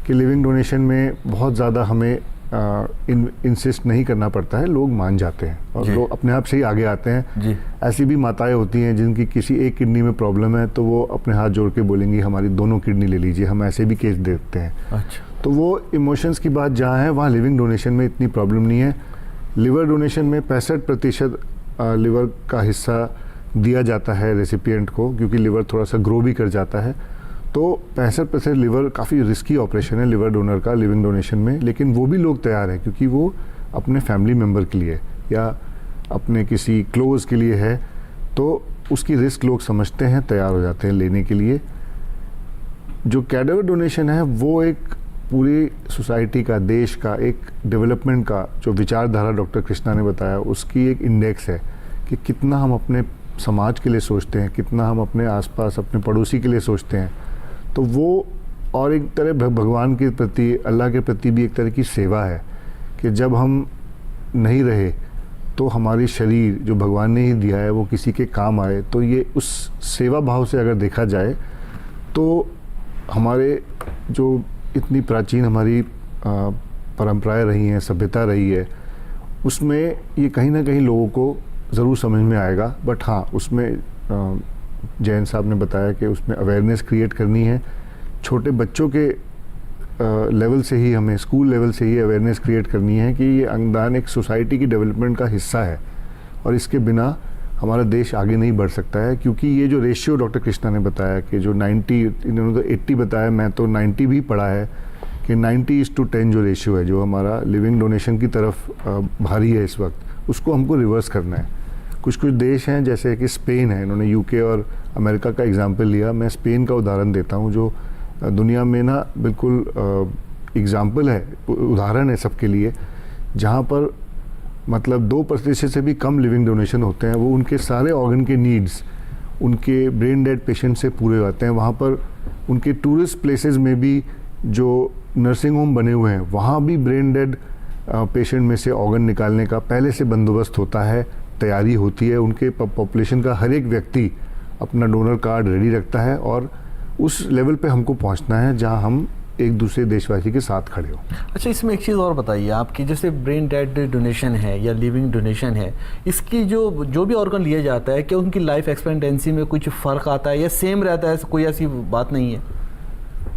कि लिविंग डोनेशन में बहुत ज़्यादा हमें इंसिस्ट नहीं करना पड़ता है, लोग मान जाते हैं और लोग अपने आप से ही आगे आते हैं जी। ऐसी भी माताएं होती हैं जिनकी किसी एक किडनी में प्रॉब्लम है, तो वो अपने हाथ जोड़ के बोलेंगी हमारी दोनों किडनी ले लीजिए, हम ऐसे भी केस देखते हैं। अच्छा, तो वो इमोशंस की बात जहाँ है वहाँ लिविंग डोनेशन में इतनी प्रॉब्लम नहीं है। लिवर डोनेशन में 65% लिवर का हिस्सा दिया जाता है रेसिपिएंट को, क्योंकि लिवर थोड़ा सा ग्रो भी कर जाता है। तो 65% लिवर काफ़ी रिस्की ऑपरेशन है लिवर डोनर का लिविंग डोनेशन में, लेकिन वो भी लोग तैयार हैं क्योंकि वो अपने फैमिली मेम्बर के लिए या अपने किसी क्लोज के लिए है, तो उसकी रिस्क लोग समझते हैं, तैयार हो जाते हैं लेने के लिए। जो कैडेवर डोनेशन है वो एक पूरी सोसाइटी का, देश का, एक डेवलपमेंट का जो विचारधारा डॉक्टर कृष्णा ने बताया उसकी एक इंडेक्स है कि कितना हम अपने समाज के लिए सोचते हैं, कितना हम अपने आसपास अपने पड़ोसी के लिए सोचते हैं। तो वो और एक तरह भगवान के प्रति, अल्लाह के प्रति भी एक तरह की सेवा है कि जब हम नहीं रहे तो हमारी शरीर जो भगवान ने ही दिया है वो किसी के काम आए। तो ये उस सेवा भाव से अगर देखा जाए तो हमारे जो इतनी प्राचीन हमारी परंपराएं रही हैं, सभ्यता रही है, उसमें ये कहीं ना कहीं लोगों को ज़रूर समझ में आएगा। बट हाँ, उसमें जैन साहब ने बताया कि उसमें अवेयरनेस क्रिएट करनी है। छोटे बच्चों के लेवल से ही, हमें स्कूल लेवल से ही अवेयरनेस क्रिएट करनी है कि ये अंगदान एक सोसाइटी की डेवलपमेंट का हिस्सा है और इसके बिना हमारा देश आगे नहीं बढ़ सकता है। क्योंकि ये जो रेशियो डॉक्टर कृष्णा ने बताया कि जो 90, इन्होंने तो 80 बताया, मैं तो 90 भी पढ़ा है कि 90:10 जो रेशियो है जो हमारा लिविंग डोनेशन की तरफ भारी है इस वक्त, उसको हमको रिवर्स करना है। कुछ देश हैं जैसे कि स्पेन है, इन्होंने यूके और अमेरिका का एग्जाम्पल लिया, मैं स्पेन का उदाहरण देता हूँ जो दुनिया में ना बिल्कुल एग्जाम्पल है, उदाहरण है सबके लिए, जहाँ पर मतलब 2% से भी कम लिविंग डोनेशन होते हैं। वो उनके सारे ऑर्गन के नीड्स उनके ब्रेन डेड पेशेंट से पूरे होते हैं। वहाँ पर उनके टूरिस्ट प्लेसेस में भी जो नर्सिंग होम बने हुए हैं वहाँ भी ब्रेन डेड पेशेंट में से ऑर्गन निकालने का पहले से बंदोबस्त होता है, तैयारी होती है। उनके पॉपुलेशन का हर एक व्यक्ति अपना डोनर कार्ड रेडी रखता है और उस लेवल पे हमको पहुंचना है जहां हम एक दूसरे देशवासी के साथ खड़े हो। अच्छा, इसमें एक चीज़ और बताइए आपकी, जैसे ब्रेन डेड डोनेशन है या लिविंग डोनेशन है, इसकी जो भी ऑर्गन लिया जाता है, क्या उनकी लाइफ एक्सपेक्टेंसी में कुछ फ़र्क आता है या सेम रहता है? कोई ऐसी बात नहीं है?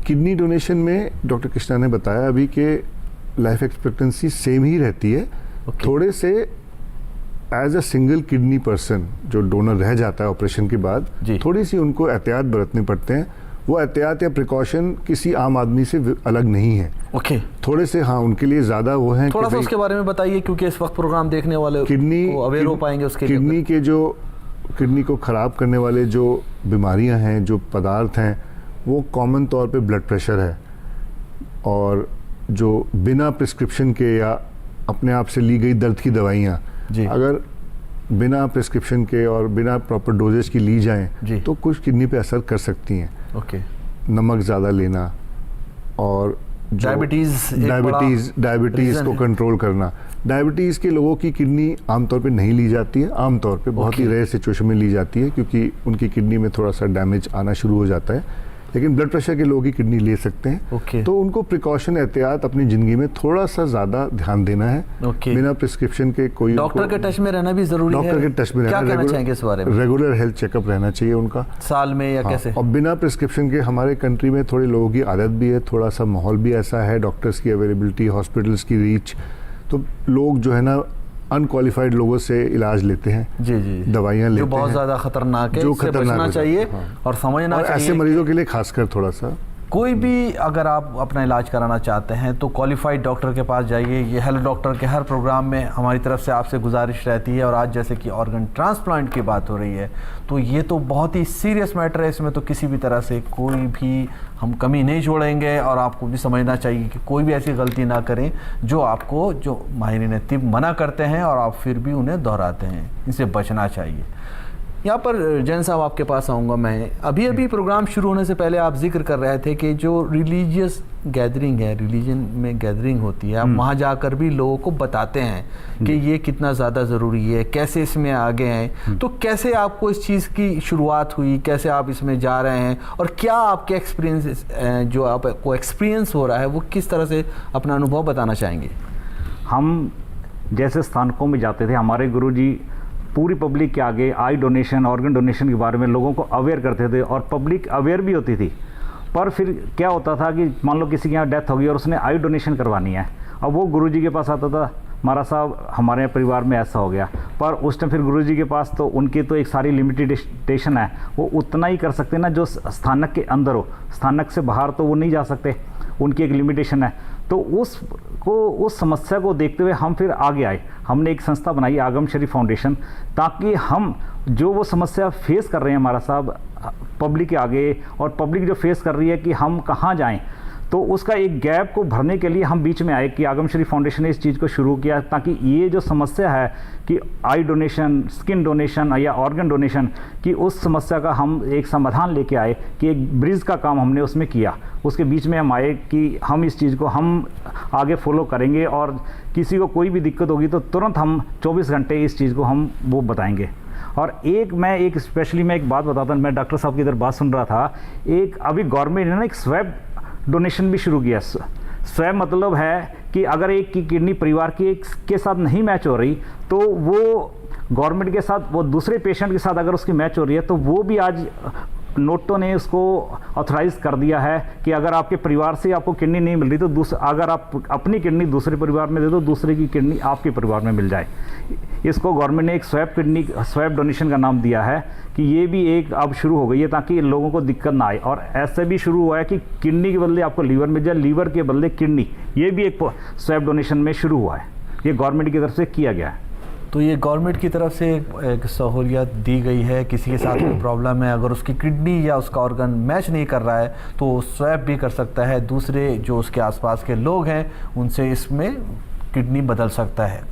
किडनी डोनेशन में डॉक्टर कृष्णा ने बताया अभी कि लाइफ एक्सपेक्टेंसी सेम ही रहती है। थोड़े से as a single kidney person जो डोनर रह जाता है ऑपरेशन के बाद, थोड़ी सी उनको एहतियात बरतने पड़ते हैं। वो एहतियात या प्रिकॉशन किसी आम आदमी से अलग नहीं है। थोड़े से हाँ उनके लिए ज़्यादा वो हैं। थोड़ा सा उसके बारे में बताइए, क्योंकि इस वक्त प्रोग्राम देखने वाले किडनी अवेयर हो पाएंगे उसके लिए। किडनी के जो किडनी को ख़राब करने वाले जो बीमारियां हैं, जो पदार्थ हैं, वो कॉमन तौर पे ब्लड प्रेशर है, और जो बिना प्रिस्क्रिप्शन के या अपने आप से ली गई दर्द की दवाइयाँ अगर बिना प्रिस्क्रिप्शन के और बिना प्रॉपर डोजेज की ली जाएं तो कुछ किडनी पे असर कर सकती हैं। नमक ज़्यादा लेना और डायबिटीज़ को कंट्रोल करना। डायबिटीज़ के लोगों की किडनी आमतौर पे नहीं ली जाती है, आमतौर पे बहुत ही रेयर सिचुएशन में ली जाती है, क्योंकि उनकी किडनी में थोड़ा सा डैमेज आना शुरू हो जाता है। लेकिन ब्लड प्रेशर के लोगों की किडनी ले सकते हैं। तो उनको प्रिकॉशन एहतियात अपनी ज़िंदगी में थोड़ा सा ज़्यादा ध्यान देना है। बिना प्रिस्क्रिप्शन के कोई डॉक्टर के टच में रहना भी ज़रूरी है। डॉक्टर के टच में क्या कहना चाहेंगे इस बारे में? रेगुलर हेल्थ चेकअप रहना चाहिए उनका साल में या कैसे? और बिना प्रिस्क्रिप्शन के हमारे कंट्री में थोड़े लोगों की आदत भी है, थोड़ा सा माहौल भी ऐसा है, डॉक्टर्स की अवेलेबिलिटी, हॉस्पिटल्स की रीच, तो लोग जो है ना अनक्वालिफाइड लोगों से इलाज लेते हैं, दवाइयाँ लेते हैं, जो बहुत ज़्यादा खतरनाक है, जो इससे बचना चाहिए और समझना चाहिए। ऐसे मरीजों के लिए खासकर थोड़ा सा कोई भी अगर आप अपना इलाज कराना चाहते हैं तो क्वालिफाइड डॉक्टर के पास जाइए। ये हेल्थ डॉक्टर के हर प्रोग्राम में हमारी तरफ से आपसे गुजारिश रहती है। और आज जैसे कि ऑर्गन ट्रांसप्लांट की बात हो रही है, तो ये तो बहुत ही सीरियस मैटर है। इसमें तो किसी भी तरह से कोई भी हम कमी नहीं छोड़ेंगे, और आपको भी समझना चाहिए कि कोई भी ऐसी गलती ना करें जो आपको जो माहिरीन तिब मना करते हैं और आप फिर भी उन्हें दोहराते हैं। इनसे बचना चाहिए। यहाँ पर जैन साहब आपके पास आऊँगा मैं। अभी प्रोग्राम शुरू होने से पहले आप जिक्र कर रहे थे कि जो रिलीजियस गैदरिंग है, रिलीजन में गैदरिंग होती है, आप वहाँ जाकर भी लोगों को बताते हैं कि ये कितना ज़्यादा ज़रूरी है, कैसे इसमें आगे हैं। तो कैसे आपको इस चीज़ की शुरुआत हुई, कैसे आप इसमें जा रहे हैं, और क्या आपके एक्सपीरियंस जो आपको एक्सपीरियंस हो रहा है वो किस तरह से अपना अनुभव बताना चाहेंगे? हम जैसे स्थानकों में जाते थे, हमारे गुरुजी पूरी पब्लिक के आगे आई डोनेशन, ऑर्गन डोनेशन के बारे में लोगों को अवेयर करते थे, और पब्लिक अवेयर भी होती थी। पर फिर क्या होता था कि मान लो किसी के यहाँ डेथ हो गई और उसने आई डोनेशन करवानी है, अब वो गुरुजी के पास आता था, महाराज साहब हमारे परिवार में ऐसा हो गया। पर उस टाइम फिर गुरुजी के पास तो उनकी तो एक सारी लिमिटेशन है, वो उतना ही कर सकते ना जो स्थानक के अंदर हो, स्थानक से बाहर तो वो नहीं जा सकते, उनकी एक लिमिटेशन है। तो उस समस्या को देखते हुए हम फिर आगे आए। हमने एक संस्था बनाई, आगम शरीफ फाउंडेशन, ताकि हम जो वो समस्या फेस कर रहे हैं हमारा साहब पब्लिक के आगे, और पब्लिक जो फेस कर रही है कि हम कहाँ जाएं, तो उसका एक गैप को भरने के लिए हम बीच में आए कि आगम शरीफ फाउंडेशन ने इस चीज़ को शुरू किया, ताकि ये जो समस्या है कि आई डोनेशन, स्किन डोनेशन या ऑर्गन डोनेशन की, उस समस्या का हम एक समाधान लेके आए कि एक ब्रिज का काम हमने उसमें किया। उसके बीच में हम आए कि हम इस चीज़ को हम आगे फॉलो करेंगे, और किसी को कोई भी दिक्कत होगी तो तुरंत हम 24 घंटे इस चीज़ को हम वो बताएंगे। और मैं स्पेशली एक बात बताता हूँ, मैं डॉक्टर साहब की इधर बात सुन रहा था, एक अभी गवर्नमेंट ने ना एक स्वैब डोनेशन भी शुरू किया। स्वैब मतलब है कि अगर एक की किडनी परिवार की एक के साथ नहीं मैच हो रही, तो वो गवर्नमेंट के साथ, वो दूसरे पेशेंट के साथ अगर उसकी मैच हो रही है, तो वो भी आज नोटो ने उसको ऑथराइज कर दिया है कि अगर आपके परिवार से आपको किडनी नहीं मिल रही, तो अगर आप अपनी किडनी दूसरे परिवार में दे दो, दूसरे की किडनी आपके परिवार में मिल जाए। इसको गवर्नमेंट ने एक स्वैब डोनेशन का नाम दिया है कि ये भी एक अब शुरू हो गई है, ताकि लोगों को दिक्कत ना आए। और ऐसे भी शुरू हुआ है कि किडनी के बदले आपको लीवर मिल जाए, लीवर के बदले किडनी, ये भी एक स्वैब डोनेशन में शुरू हुआ है। ये गवर्नमेंट की तरफ से किया गया है। तो ये गवर्नमेंट की तरफ से एक सहूलियत दी गई है। किसी के साथ कोई प्रॉब्लम है, अगर उसकी किडनी या उसका ऑर्गन मैच नहीं कर रहा है, तो स्वैप भी कर सकता है, दूसरे जो उसके आसपास के लोग हैं उनसे इसमें किडनी बदल सकता है।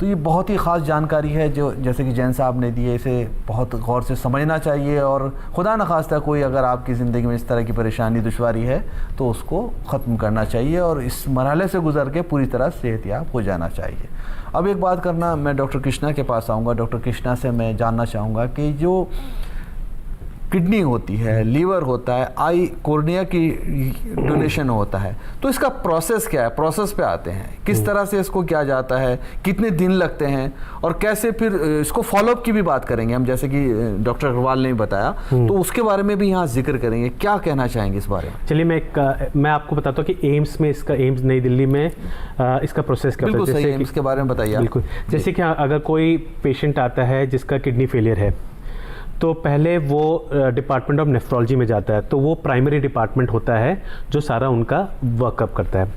तो ये बहुत ही ख़ास जानकारी है जो जैसे कि जैन साहब ने दी है, इसे बहुत गौर से समझना चाहिए। और खुदा न खास्ता कोई अगर आपकी ज़िंदगी में इस तरह की परेशानी दुश्वारी है तो उसको ख़त्म करना चाहिए और इस मरहले से गुजर के पूरी तरह सेहतयाब हो जाना चाहिए। अब एक बात करना, मैं डॉक्टर कृष्णा के पास आऊँगा। डॉक्टर कृष्णा से मैं जानना चाहूँगा कि जो किडनी होती है, लीवर होता है, आई कोर्निया की डोनेशन होता है, तो इसका प्रोसेस क्या है? प्रोसेस पे आते हैं, किस तरह से इसको किया जाता है, कितने दिन लगते हैं, और कैसे फिर इसको फॉलोअप की भी बात करेंगे हम, जैसे कि डॉक्टर अग्रवाल ने बताया, तो उसके बारे में भी यहाँ जिक्र करेंगे। क्या कहना चाहेंगे इस बारे में? चलिए मैं आपको बताता हूँ कि एम्स में एम्स नई दिल्ली में इसका प्रोसेस क्या होता है। बिल्कुल सही, एम्स के बारे में बताइए। बिल्कुल, जैसे कि अगर कोई पेशेंट आता है जिसका किडनी फेलियर है, तो पहले वो डिपार्टमेंट ऑफ नेफ्रोलॉजी में जाता है, तो वो प्राइमरी डिपार्टमेंट होता है जो सारा उनका वर्कअप करता है।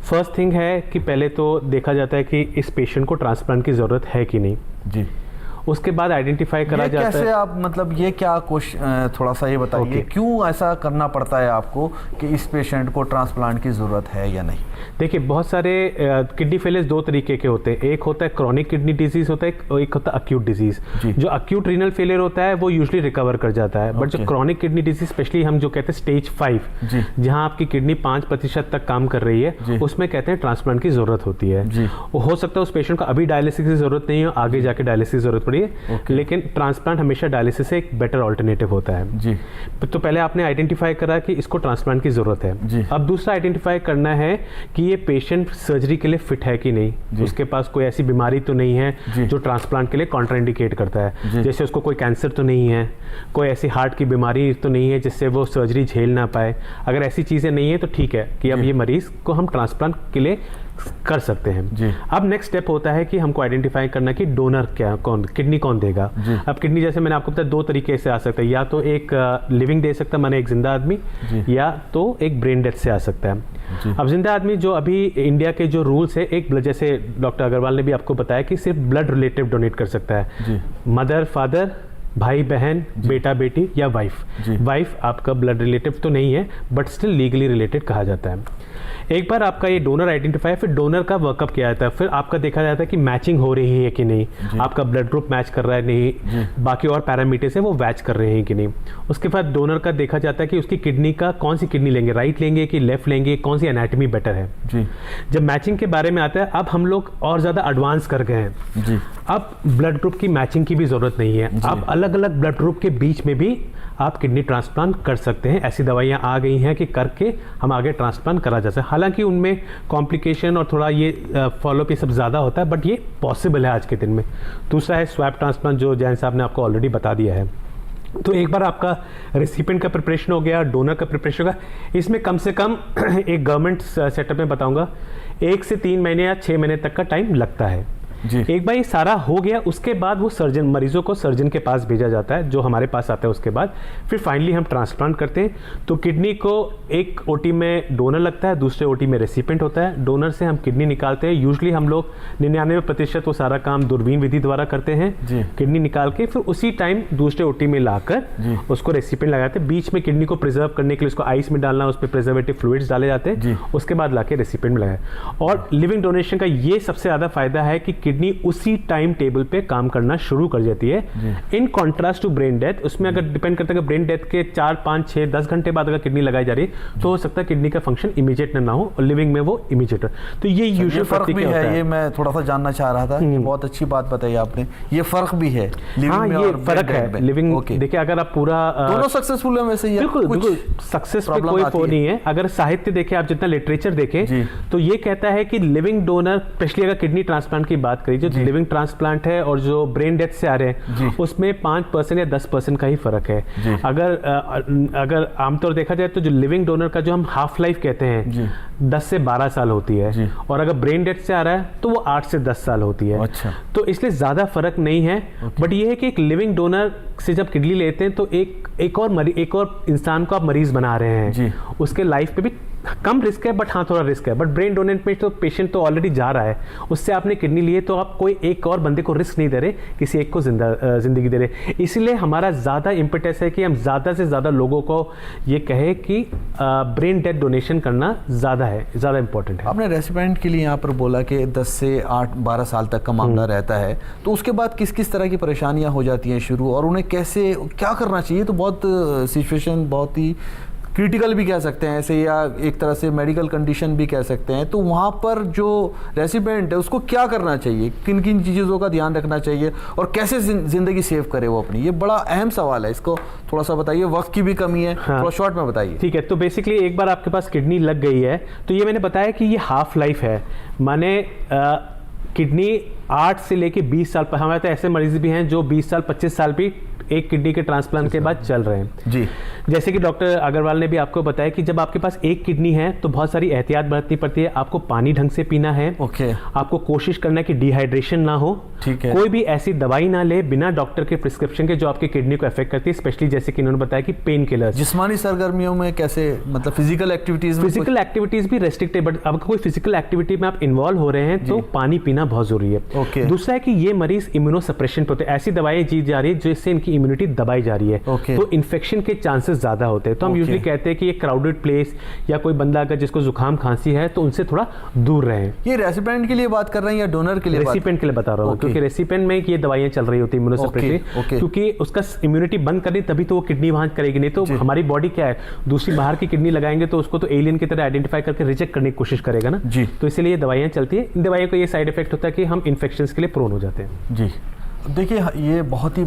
फर्स्ट थिंग है कि पहले तो देखा जाता है कि इस पेशेंट को ट्रांसप्लांट की ज़रूरत है कि नहीं जी। उसके बाद आइडेंटिफाई करा जाता है। कैसे आप, मतलब ये क्या थोड़ा सा ये बताइए, क्यों ऐसा करना पड़ता है आपको कि इस पेशेंट को ट्रांसप्लांट की ज़रूरत है या नहीं? देखिए, बहुत सारे किडनी फेलियर दो तरीके के होते हैं। एक होता है क्रॉनिक किडनी डिजीज होता है, एक होता है अक्यूट डिजीज। जो अक्यूट रीनल फेलियर होता है वो यूजुअली रिकवर कर जाता है, बट जो क्रॉनिक किडनी डिजीज, स्पेशली हम जो कहते हैं स्टेज 5, जहां आपकी किडनी 5% तक काम कर रही है, उसमें कहते हैं ट्रांसप्लांट की जरूरत होती है। हो सकता है उस पेशेंट को अभी डायलिसिस की जरूरत नहीं हो, आगे जाके डायलिसिस की जरूरत पड़ी है, लेकिन ट्रांसप्लांट हमेशा डायलिसिस से एक बेटर ऑल्टरनेटिव होता है जी। तो पहले आपने आइडेंटिफाई करा कि इसको ट्रांसप्लांट की जरूरत है। अब दूसरा आइडेंटिफाई करना है कि ये पेशेंट सर्जरी के लिए फिट है कि नहीं, उसके पास कोई ऐसी बीमारी तो नहीं है जो ट्रांसप्लांट के लिए कॉन्ट्राइंडिकेट करता है, जैसे उसको कोई कैंसर तो नहीं है, कोई ऐसी हार्ट की बीमारी तो नहीं है जिससे वो सर्जरी झेल ना पाए। अगर ऐसी चीज़ें नहीं है तो ठीक है कि अब ये मरीज को हम ट्रांसप्लांट के लिए कर सकते हैं। अब नेक्स्ट स्टेप होता है कि हमको आइडेंटिफाई करना कि डोनर किडनी कौन देगा। अब किडनी, जैसे मैंने आपको बताया, दो तरीके से आ सकता है, या तो एक लिविंग दे सकता है, माने एक जिंदा आदमी, या तो एक ब्रेन डेथ से आ सकता है। अब जिंदा आदमी जो अभी इंडिया के जो रूल्स है, एक जैसे डॉक्टर अग्रवाल ने भी आपको बताया कि सिर्फ ब्लड रिलेटिव डोनेट कर सकता है, मदर फादर, भाई बहन, बेटा बेटी या वाइफ आपका ब्लड रिलेटिव तो नहीं है, बट स्टिल लीगली रिलेटेड कहा जाता है। एक बार आपका ये डोनर आइडेंटिफाई, फिर डोनर का वर्कअप किया जाता है, फिर आपका देखा जाता है कि मैचिंग हो रही है कि नहीं, आपका ब्लड ग्रुप मैच कर रहा है नहीं, बाकी और पैरामीटर्स है वो मैच कर रहे हैं कि नहीं। उसके बाद डोनर का देखा जाता है कि उसकी किडनी का कौन सी किडनी लेंगे, राइट लेंगे कि लेफ्ट लेंगे, कौन सी एनाटॉमी बेटर है जी। जब मैचिंग के बारे में आता है, अब हम लोग और ज़्यादा एडवांस कर गए हैं जी। अब ब्लड ग्रुप की मैचिंग की भी ज़रूरत नहीं है, अब अलग अलग ब्लड ग्रुप के बीच में भी आप किडनी ट्रांसप्लांट कर सकते हैं। ऐसी दवाइयाँ आ गई हैं कि करके हम आगे ट्रांसप्लांट करा जा सकता है। हालांकि उनमें कॉम्प्लिकेशन और थोड़ा ये फॉलोअप ये सब ज़्यादा होता है, बट ये पॉसिबल है आज के दिन में। दूसरा है स्वैप ट्रांसप्लांट, जो जैन साहब ने आपको ऑलरेडी बता दिया है। तो एक बार आपका रेसिपिएंट का प्रिपरेशन हो गया, डोनर का प्रिपरेशन होगा, इसमें कम से कम एक गवर्नमेंट सेटअप में बताऊंगा 1 से 3 महीने या 6 महीने तक का टाइम लगता है जी। एक बार ये सारा हो गया, उसके बाद वो सर्जन, मरीजों को सर्जन के पास भेजा जाता है, जो हमारे पास आता है। उसके बाद फिर फाइनली हम ट्रांसप्लांट करते हैं। तो किडनी को एक ओटी में डोनर लगता है, दूसरे ओटी में रेसिपिएंट होता है। डोनर से हम किडनी निकालते हैं। यूजुअली हम लोग 99% वो सारा काम दूरबीन विधि द्वारा करते हैं। किडनी निकाल के फिर उसी टाइम दूसरे ओटी में लाकर उसको रेसिपिएंट लगाते हैं। बीच में किडनी को प्रिजर्व करने के लिए उसको आइस में डालना, उस पर प्रिजर्वेटिव फ्लूइड्स डाले जाते हैं, उसके बाद लाके रेसिपिएंट में लगाए। और लिविंग डोनेशन का ये सबसे ज़्यादा फायदा है कि किडनी उसी टाइम टेबल पे काम करना शुरू कर जाती है, in contrast to brain death. उसमें अगर डिपेंड करता है कि ब्रेन डेथ के 4, 5, 6, 10 घंटे बाद अगर किडनी लगाई जा रही है तो हो सकता है किडनी का फंक्शन इमीडिएट ना हो, और लिविंग में वो इमीडिएट हो। तो ये यूजुअल फर्क भी है, ये मैं थोड़ा सा जानना चाह रहा था। बहुत अच्छी बात बताई आपने, ये फर्क भी है लिविंग में, ये फर्क है लिविंग। देखिए, अगर आप पूरा दोनों सक्सेसफुल है वैसे ही, बिल्कुल सक्सेस पे कोई वो नहीं है। अगर साहित्य देखें, आप जितना लिटरेचर देखें, तो ये कहता है कि लिविंग डोनर, स्पेशली अगर किडनी ट्रांसप्लांट की बात करें, जो लिविंग ट्रांसप्लांट है और जो ब्रेन डेथ से आ रहे हैं, उसमें 5% या 10% का ही फर्क है। अगर आमतौर देखा जाए तो जो लिविंग डोनर का जो हम हाफ लाइफ कहते हैं 10 से 12 साल होती है, और अगर ब्रेन डेथ से आ रहा है तो वो 8 से 10 साल होती है। अच्छा। तो इसलिए ज्यादा फर्क नहीं है। बट ये है कि एक लिविंग डोनर से जब किडनी लेते हैं तो एक और इंसान को आप मरीज बना रहे हैं, उसके लाइफ पे भी कम रिस्क है, बट हाँ थोड़ा रिस्क है। बट ब्रेन डोनेट में तो पेशेंट तो ऑलरेडी जा रहा है, उससे आपने किडनी लिए तो आप कोई एक और बंदे को रिस्क नहीं दे रहे, किसी एक को जिंदगी दे रहे। इसीलिए हमारा ज़्यादा इम्पेटस है कि हम ज़्यादा से ज़्यादा लोगों को ये कहे कि ब्रेन डेथ डोनेशन करना ज़्यादा इंपॉर्टेंट है। आपने रेसिपिएंट के लिए यहाँ पर बोला कि 10 से 8-12 साल तक का मामला रहता है, तो उसके बाद किस किस तरह की परेशानियाँ हो जाती हैं शुरू, और उन्हें कैसे क्या करना चाहिए? तो बहुत सिचुएशन बहुत ही क्रिटिकल भी कह सकते हैं ऐसे, या एक तरह से मेडिकल कंडीशन भी कह सकते हैं, तो वहाँ पर जो रेसिपेंट है उसको क्या करना चाहिए, किन किन चीज़ों का ध्यान रखना चाहिए और कैसे ज़िंदगी सेव करे वो अपनी? ये बड़ा अहम सवाल है, इसको थोड़ा सा बताइए, वक्त की भी कमी है। हाँ। थोड़ा शॉर्ट में बताइए। ठीक है, तो बेसिकली एक बार आपके पास किडनी लग गई है तो ये मैंने बताया कि ये हाफ लाइफ है, माने किडनी 8 से लेके 20 साल पर, हमारे तो ऐसे मरीज भी हैं जो 20 साल 25 साल भी एक किडनी के ट्रांसप्लांट के बाद चल रहे हैं जी। जैसे कि डॉक्टर अग्रवाल ने भी आपको बताया कि जब आपके पास एक किडनी है तो बहुत सारी एहतियात बरतनी पड़ती है। आपको पानी ढंग से पीना है, ओके। आपको कोशिश करना है कि डिहाइड्रेशन ना हो, ठीक है। कोई भी ऐसी दवाई ना ले बिना डॉक्टर के प्रिस्क्रिप्शन के जो आपकी किडनी को अफेक्ट करती है, स्पेशली जैसे कि इन्होंने बताया कि पेन किलर्स। जिस्मानी सरगर्मियों में कैसे, मतलब फिजिकल एक्टिविटीज में? फिजिकल एक्टिविटीज भी रेस्ट्रिक्टेड, बट अब कोई फिजिकल एक्टिविटी में आप इन्वॉल्व हो रहे हैं तो पानी पीना बहुत जरूरी है। ओके। दूसरा है कि ये मरीज इम्यूनोसप्रेशन पे होते हैं, ऐसी दवाएं दी जा रही है जिससे इनकी इम्यूनिटी दबाई जा रही है, ओके। तो इन्फेक्शन के चांसेस ज्यादा होते हैं। तो हम ओके। यूजुअली कहते हैं कि ये क्राउडेड प्लेस या कोई बंदा अगर जिसको जुकाम खांसी है तो उनसे थोड़ा दूर रहें। ये रेसिपेंट के लिए बात कर रहे हैं या डोनर के लिए? रेसिपेंट के लिए बता रहा हूँ, ओके। क्योंकि रेसिपेंट में ये दवाइयां चल रही होती है इम्यूनोसप्रेसिव, ओके। क्योंकि उसका इम्यूनिटी बंद करनी तभी तो वो किडनी वहां करेगी, नहीं तो हमारी बॉडी क्या है, दूसरी बाहर की किडनी लगाएंगे तो उसको तो एलियन की तरह आइडेंटिफाई करके रिजेक्ट करने की कोशिश करेगा ना जी। तो इसलिए ये दवाइयां चलती है। इन दवाइयों का ये साइड इफेक्ट होता है कि हम इन्फेक्शंस के लिए प्रोन हो जाते हैं। जी। देखिए, ये बहुत ही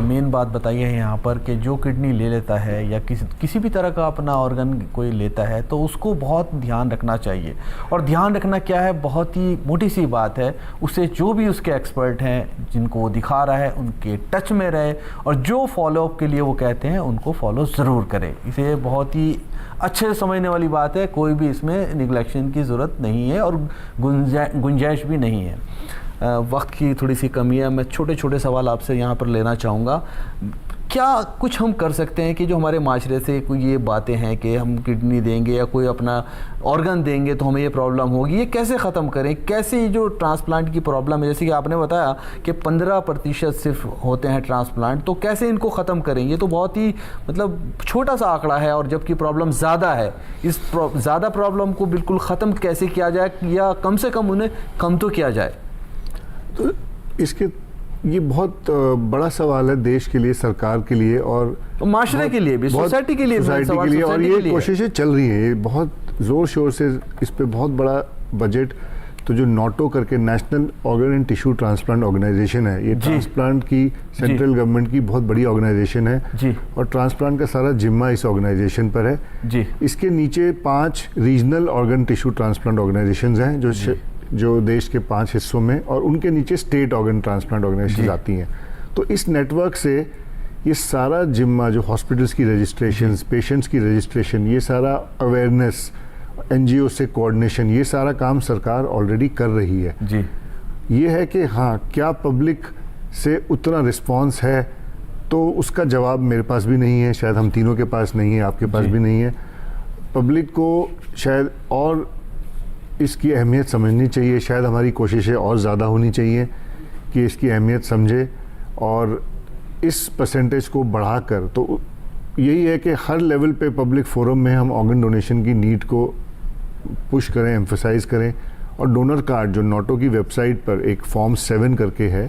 मेन बात बताई है यहाँ पर कि जो किडनी ले लेता है या किसी भी तरह का अपना ऑर्गन कोई लेता है तो उसको बहुत ध्यान रखना चाहिए। और ध्यान रखना क्या है, बहुत ही मोटी सी बात है, उससे जो भी उसके एक्सपर्ट हैं जिनको वो दिखा रहा है उनके टच में रहे और जो फॉलोअप के लिए वो कहते हैं उनको फॉलो ज़रूर करें। इसे बहुत ही अच्छे से समझने वाली बात है, कोई भी इसमें निगलेक्शन की ज़रूरत नहीं है और गुंजाइश भी नहीं है। वक्त की थोड़ी सी कमी है, मैं छोटे छोटे सवाल आपसे यहाँ पर लेना चाहूँगा। क्या कुछ हम कर सकते हैं कि जो हमारे माशरे से कोई ये बातें हैं कि हम किडनी देंगे या कोई अपना ऑर्गन देंगे तो हमें ये प्रॉब्लम होगी, ये कैसे ख़त्म करें? कैसे ये जो ट्रांसप्लांट की प्रॉब्लम है, जैसे कि आपने बताया कि 15% सिर्फ होते हैं ट्रांसप्लांट, तो कैसे इनको ख़त्म करें? ये तो बहुत ही मतलब छोटा सा आंकड़ा है और जबकि प्रॉब्लम ज़्यादा है। इस ज़्यादा प्रॉब्लम को बिल्कुल ख़त्म कैसे किया जाए या कम से कम उन्हें कम तो किया जाए? तो इसके ये बहुत बड़ा सवाल है देश के लिए, सरकार के लिए और माशरे के लिए भी, सोसाइटी के लिए भी, सोसाइटी के लिए, और ये कोशिशें चल रही हैं, ये बहुत ज़ोर शोर से इस पे बहुत बड़ा बजट। तो जो नोटो करके national organ and tissue transplant organisation है, ये ट्रांसप्लांट की सेंट्रल गवर्नमेंट की बहुत बड़ी ऑर्गेनाइजेशन है जी। और ट्रांसप्लांट का सारा जिम्मा इस ऑर्गेनाइजेशन पर है जी। इसके नीचे 5 regional organ tissue transplant organisations हैं जो देश के 5 हिस्सों में, और उनके नीचे स्टेट ऑर्गन ट्रांसप्लांट ऑर्गेनाइजेशन आती हैं। तो इस नेटवर्क से ये सारा जिम्मा, जो हॉस्पिटल्स की रजिस्ट्रेशन, पेशेंट्स की रजिस्ट्रेशन, ये सारा अवेयरनेस, एनजीओ से कोऑर्डिनेशन, ये सारा काम सरकार ऑलरेडी कर रही है जी। ये है कि हाँ, क्या पब्लिक से उतना रिस्पांस है, तो उसका जवाब मेरे पास भी नहीं है, शायद हम तीनों के पास नहीं है, आपके पास भी नहीं है। पब्लिक को शायद और इसकी अहमियत समझनी चाहिए, शायद हमारी कोशिशें और ज़्यादा होनी चाहिए कि इसकी अहमियत समझे और इस परसेंटेज को बढ़ाकर। तो यही है कि हर लेवल पे पब्लिक फोरम में हम ऑर्गन डोनेशन की नीड को पुश करें, एम्फसाइज करें। और डोनर कार्ड जो नोटो की वेबसाइट पर एक फॉर्म 7 करके है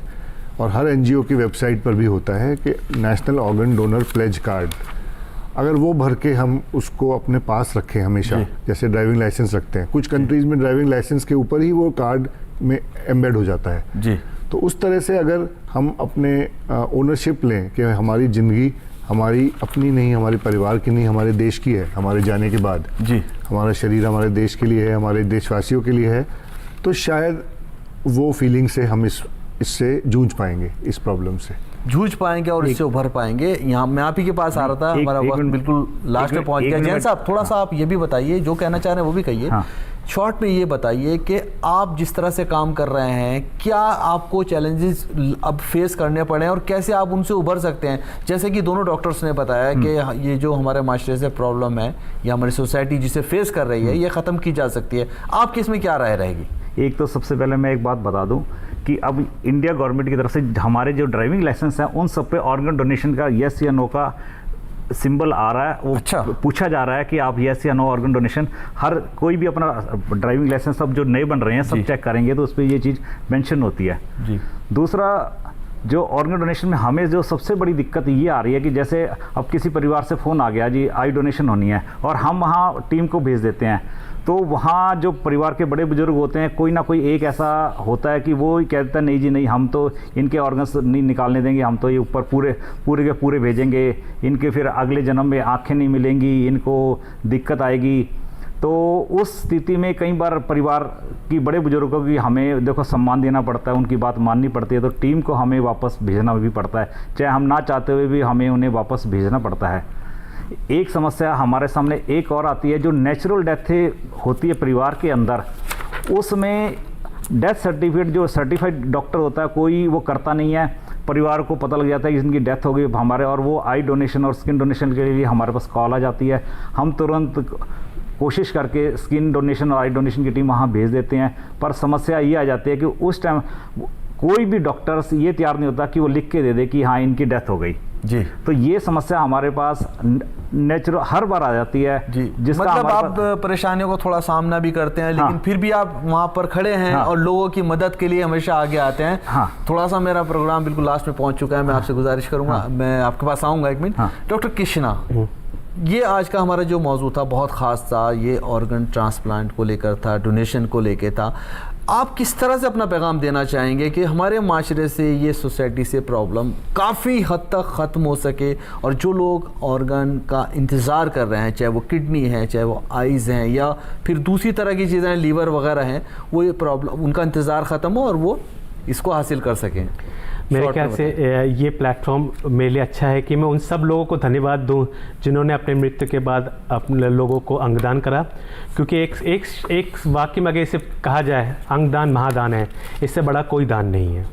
और हर एनजीओ की वेबसाइट पर भी होता है कि national organ donor pledge card, अगर वो भर के हम उसको अपने पास रखें हमेशा, जैसे ड्राइविंग लाइसेंस रखते हैं, कुछ कंट्रीज़ में ड्राइविंग लाइसेंस के ऊपर ही वो कार्ड में एम्बेड हो जाता है जी। तो उस तरह से अगर हम अपने ओनरशिप लें कि हमारी ज़िंदगी हमारी अपनी नहीं, हमारे परिवार की नहीं, हमारे देश की है, हमारे जाने के बाद जी, हमारा शरीर हमारे देश के लिए है, हमारे देशवासियों के लिए है, तो शायद वो फीलिंग से हम इससे जूझ पाएंगे, इस प्रॉब्लम से जूझ पाएंगे और इससे उभर पाएंगे। यहाँ मैं आप ही के पास आ रहा था, हमारा वक्त बिल्कुल लास्ट में पहुँच गया। जैन साहब, थोड़ा सा आप ये भी बताइए, जो कहना चाह रहे हैं वो भी कहिए। शॉर्ट में ये बताइए कि आप जिस तरह से काम कर रहे हैं, क्या आपको चैलेंजेस अब फेस करने पड़े हैं और कैसे आप उनसे उभर सकते हैं? जैसे कि दोनों डॉक्टर्स ने बताया कि ये जो हमारे माशरे से प्रॉब्लम है या हमारी सोसाइटी जिसे फेस कर रही है, ये ख़त्म की जा सकती है। आपकी इसमें क्या राय रहेगी? एक तो सबसे पहले मैं एक बात बता दूं कि अब इंडिया गवर्नमेंट की तरफ से हमारे जो ड्राइविंग लाइसेंस हैं उन सब पे ऑर्गन डोनेशन का यस या नो का सिंबल आ रहा है। वो अच्छा। पूछा जा रहा है कि आप यस या नो ऑर्गन डोनेशन, हर कोई भी अपना ड्राइविंग लाइसेंस अब जो नए बन रहे हैं सब चेक करेंगे तो उस पर ये चीज़ मेंशन होती है जी। दूसरा, जो ऑर्गन डोनेशन में हमें जो सबसे बड़ी दिक्कत ये आ रही है कि जैसे अब किसी परिवार से फ़ोन आ गया जी आई डोनेशन होनी है, और हम वहाँ टीम को भेज देते हैं, तो वहाँ जो परिवार के बड़े बुजुर्ग होते हैं कोई ना कोई एक ऐसा होता है कि वो कहता है नहीं जी नहीं, हम तो इनके ऑर्गन्स नहीं निकालने देंगे, हम तो ये ऊपर पूरे के पूरे भेजेंगे, इनके फिर अगले जन्म में आँखें नहीं मिलेंगी, इनको दिक्कत आएगी। तो उस स्थिति में कई बार परिवार की बड़े बुजुर्गों की हमें देखो सम्मान देना पड़ता है, उनकी बात माननी पड़ती है, तो टीम को हमें वापस भेजना भी पड़ता है, चाहे हम ना चाहते हुए भी हमें उन्हें वापस भेजना पड़ता है। एक समस्या हमारे सामने एक और आती है, जो नेचुरल डेथ होती है परिवार के अंदर, उसमें डेथ सर्टिफिकेट जो सर्टिफाइड डॉक्टर होता है कोई वो करता नहीं है, परिवार को पता लग जाता है कि इनकी डेथ हो गई हमारे, और वो आई डोनेशन और स्किन डोनेशन के लिए हमारे पास कॉल आ जाती है, हम तुरंत कोशिश करके स्किन डोनेशन और आई डोनेशन की टीम वहाँ भेज देते हैं। पर समस्या ये आ जाती है कि उस टाइम कोई भी डॉक्टर्स ये तैयार नहीं होता कि वो लिख के दे दे कि हाँ इनकी डेथ हो गई जी। तो ये समस्या हमारे पास नेचुरल हर बार आ जाती है जी। जिसका मतलब आप परेशानियों को थोड़ा सामना भी करते हैं, लेकिन हाँ। फिर भी आप वहाँ पर खड़े हैं हाँ। और लोगों की मदद के लिए हमेशा आगे आते हैं। हाँ। थोड़ा सा मेरा प्रोग्राम बिल्कुल लास्ट में पहुँच चुका है, मैं आपसे गुजारिश करूँगा, मैं आपके पास आऊँगा एक मिनट। हाँ। डॉक्टर कृष्णा, ये आज का हमारा जो मौजू था बहुत ख़ास था, ये ऑर्गन ट्रांसप्लांट को लेकर था, डोनेशन को लेकर था। आप किस तरह से अपना पैगाम देना चाहेंगे कि हमारे माशरे से ये सोसाइटी से प्रॉब्लम काफ़ी हद तक ख़त्म हो सके, और जो लोग ऑर्गन का इंतज़ार कर रहे हैं, चाहे वो किडनी है, चाहे वो आइज़ हैं, या फिर दूसरी तरह की चीज़ें हैं, लीवर वगैरह हैं, वो ये प्रॉब्लम उनका इंतज़ार ख़त्म हो और वो इसको हासिल कर सकें। मेरे ख्याल से ये प्लेटफॉर्म मेरे लिए अच्छा है कि मैं उन सब लोगों को धन्यवाद दूं जिन्होंने अपने मृत्यु के बाद अपने लोगों को अंगदान करा, क्योंकि एक वाक्य में अगर इसे कहा जाए अंगदान महादान है, इससे बड़ा कोई दान नहीं है।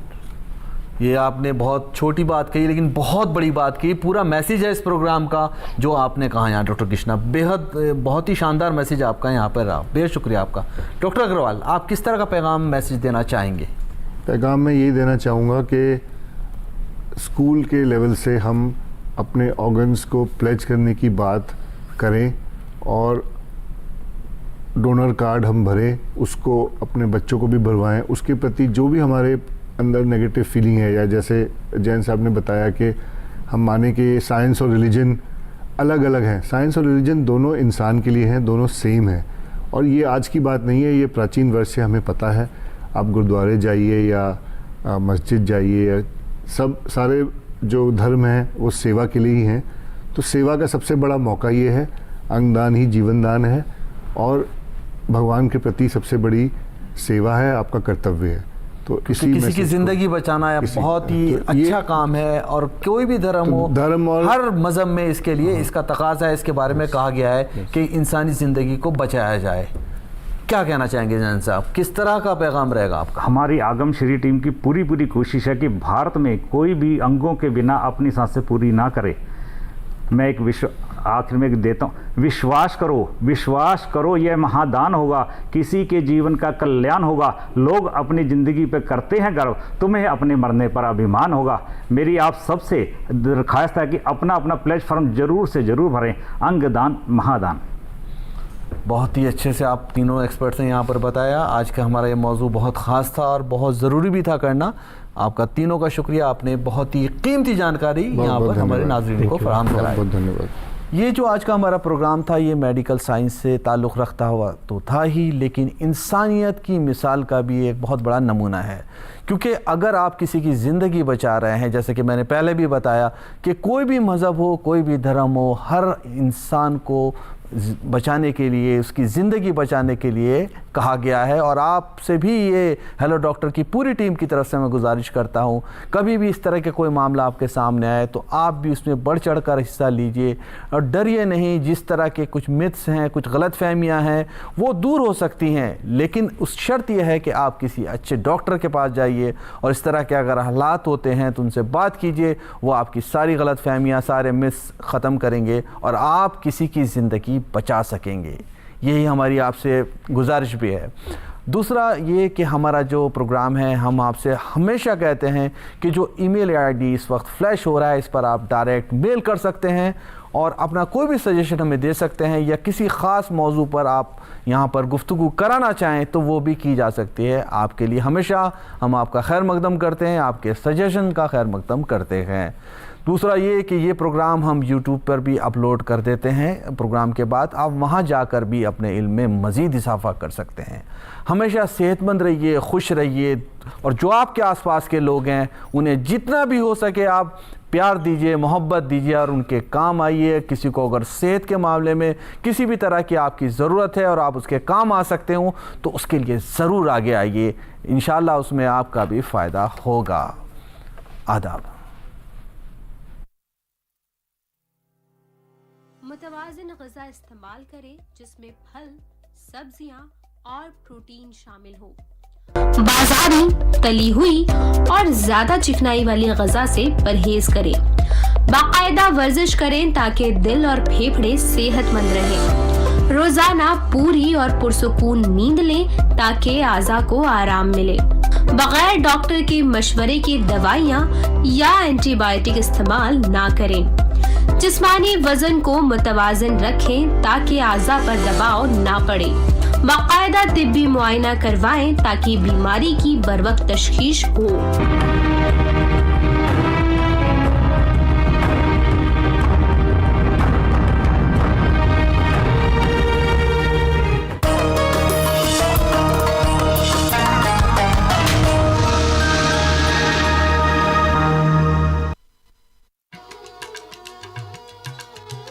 ये आपने बहुत छोटी बात कही लेकिन बहुत बड़ी बात कही, पूरा मैसेज है इस प्रोग्राम का जो आपने कहा यहाँ डॉक्टर कृष्णा, बेहद बहुत ही शानदार मैसेज आपका यहाँ पर रहा, बेहद शुक्रिया आपका। डॉक्टर अग्रवाल, आप किस तरह का पैगाम मैसेज देना चाहेंगे? पैगाम मैं यही देना चाहूँगा कि स्कूल के लेवल से हम अपने ऑर्गन्स को प्लेज करने की बात करें और डोनर कार्ड हम भरें, उसको अपने बच्चों को भी भरवाएं, उसके प्रति जो भी हमारे अंदर नेगेटिव फीलिंग है, या जैसे जैन साहब ने बताया कि हम माने कि साइंस और रिलीजन अलग अलग हैं, साइंस और रिलीजन दोनों इंसान के लिए हैं, दोनों सेम हैं, और ये आज की बात नहीं है, ये प्राचीन वर्ष से हमें पता है। आप गुरुद्वारे जाइए या मस्जिद जाइए, या सब सारे जो धर्म हैं वो सेवा के लिए ही हैं, तो सेवा का सबसे बड़ा मौका ये है, अंगदान ही जीवनदान है, और भगवान के प्रति सबसे बड़ी सेवा है, आपका कर्तव्य है। तो किसी की ज़िंदगी बचाना है बहुत ही अच्छा काम है, और कोई भी धर्म हो, धर्म और हर मज़हब में इसके लिए इसका तकाज़ा है, इसके बारे में कहा गया है कि इंसानी ज़िंदगी को बचाया जाए। क्या कहना चाहेंगे जैन साहब, किस तरह का पैगाम रहेगा आपका? हमारी आगम श्री टीम की पूरी कोशिश है कि भारत में कोई भी अंगों के बिना अपनी सांसें पूरी ना करे। मैं एक आखिर में देता हूँ, विश्वास करो यह महादान होगा, किसी के जीवन का कल्याण होगा, लोग अपनी ज़िंदगी पे करते हैं गर्व, तुम्हें अपने मरने पर अभिमान होगा। मेरी आप सबसे दरख्वास्त है कि अपना प्लेटफॉर्म जरूर से जरूर भरें, अंगदान महादान। बहुत ही अच्छे से आप तीनों एक्सपर्ट्स ने यहाँ पर बताया। आज का हमारा ये मौजू बहुत ख़ास था और बहुत ज़रूरी भी था करना। आपका तीनों का शुक्रिया, आपने बहुत ही कीमती जानकारी यहाँ पर हमारे नाज़रीन को फराहम कराई। बहुत धन्यवाद। ये जो आज का हमारा प्रोग्राम था, ये मेडिकल साइंस से ताल्लुक़ रखता हुआ तो था ही, लेकिन इंसानियत की मिसाल का भी एक बहुत बड़ा नमूना है। क्योंकि अगर आप किसी की ज़िंदगी बचा रहे हैं, जैसे कि मैंने पहले भी बताया कि कोई भी मज़हब हो, कोई भी धर्म हो, हर इंसान को बचाने के लिए, उसकी ज़िंदगी बचाने के लिए कहा गया है। और आपसे भी ये हेलो डॉक्टर की पूरी टीम की तरफ से मैं गुजारिश करता हूँ, कभी भी इस तरह के कोई मामला आपके सामने आए तो आप भी उसमें बढ़ चढ़ कर हिस्सा लीजिए और डरिए नहीं। जिस तरह के कुछ मिथ्स हैं, कुछ गलतफहमियाँ हैं, वो दूर हो सकती हैं, लेकिन उस शर्त यह है कि आप किसी अच्छे डॉक्टर के पास जाइए और इस तरह के अगर हालात होते हैं तो उनसे बात कीजिए, वो आपकी सारी गलतफहमियाँ, सारे मिथ्स ख़त्म करेंगे और आप किसी की ज़िंदगी बचा सकेंगे। यही हमारी आपसे गुजारिश भी है। दूसरा ये कि हमारा जो प्रोग्राम है, हम आपसे हमेशा कहते हैं कि जो ईमेल आईडी इस वक्त फ्लैश हो रहा है, इस पर आप डायरेक्ट मेल कर सकते हैं और अपना कोई भी सजेशन हमें दे सकते हैं, या किसी ख़ास मौजू पर आप यहाँ पर गुफ्तगू कराना चाहें तो वो भी की जा सकती है। आपके लिए हमेशा हम आपका खैर मकदम करते हैं, आपके सजेशन का खैर मकदम करते हैं। दूसरा ये कि ये प्रोग्राम हम YouTube पर भी अपलोड कर देते हैं। प्रोग्राम के बाद आप वहाँ जाकर भी अपने इल्म में मज़ीद इजाफा कर सकते हैं। हमेशा सेहतमंद रहिए, खुश रहिए, और जो आपके आसपास के लोग हैं उन्हें जितना भी हो सके आप प्यार दीजिए, मोहब्बत दीजिए और उनके काम आइए। किसी को अगर सेहत के मामले में किसी भी तरह की आपकी ज़रूरत है और आप उसके काम आ सकते हो तो उसके लिए ज़रूर आगे आइए, इंशाअल्लाह उसमें आपका भी फ़ायदा होगा। आदाब। मुतवाज़िन ग़िज़ा इस्तेमाल करें जिसमें फल, सब्जियां और प्रोटीन शामिल हो। बाजारी, तली हुई और ज्यादा चिकनाई वाली ग़िज़ा से परहेज करें। बाकायदा वर्जिश करें ताकि दिल और फेफड़े सेहतमंद रहें। रोजाना पूरी और पुरसुकून नींद लें ताकि आज़ा को आराम मिले। बगैर डॉक्टर के मशवरे की दवाइयाँ या एंटीबायोटिक इस्तेमाल ना करें। जिस्मानी वजन को मुतवाज़िन रखें ताकि आज़ा पर दबाव ना पड़े। बाकायदा तिब्बी मुआयना करवाएं ताकि बीमारी की बरवक्त तशखीश हो।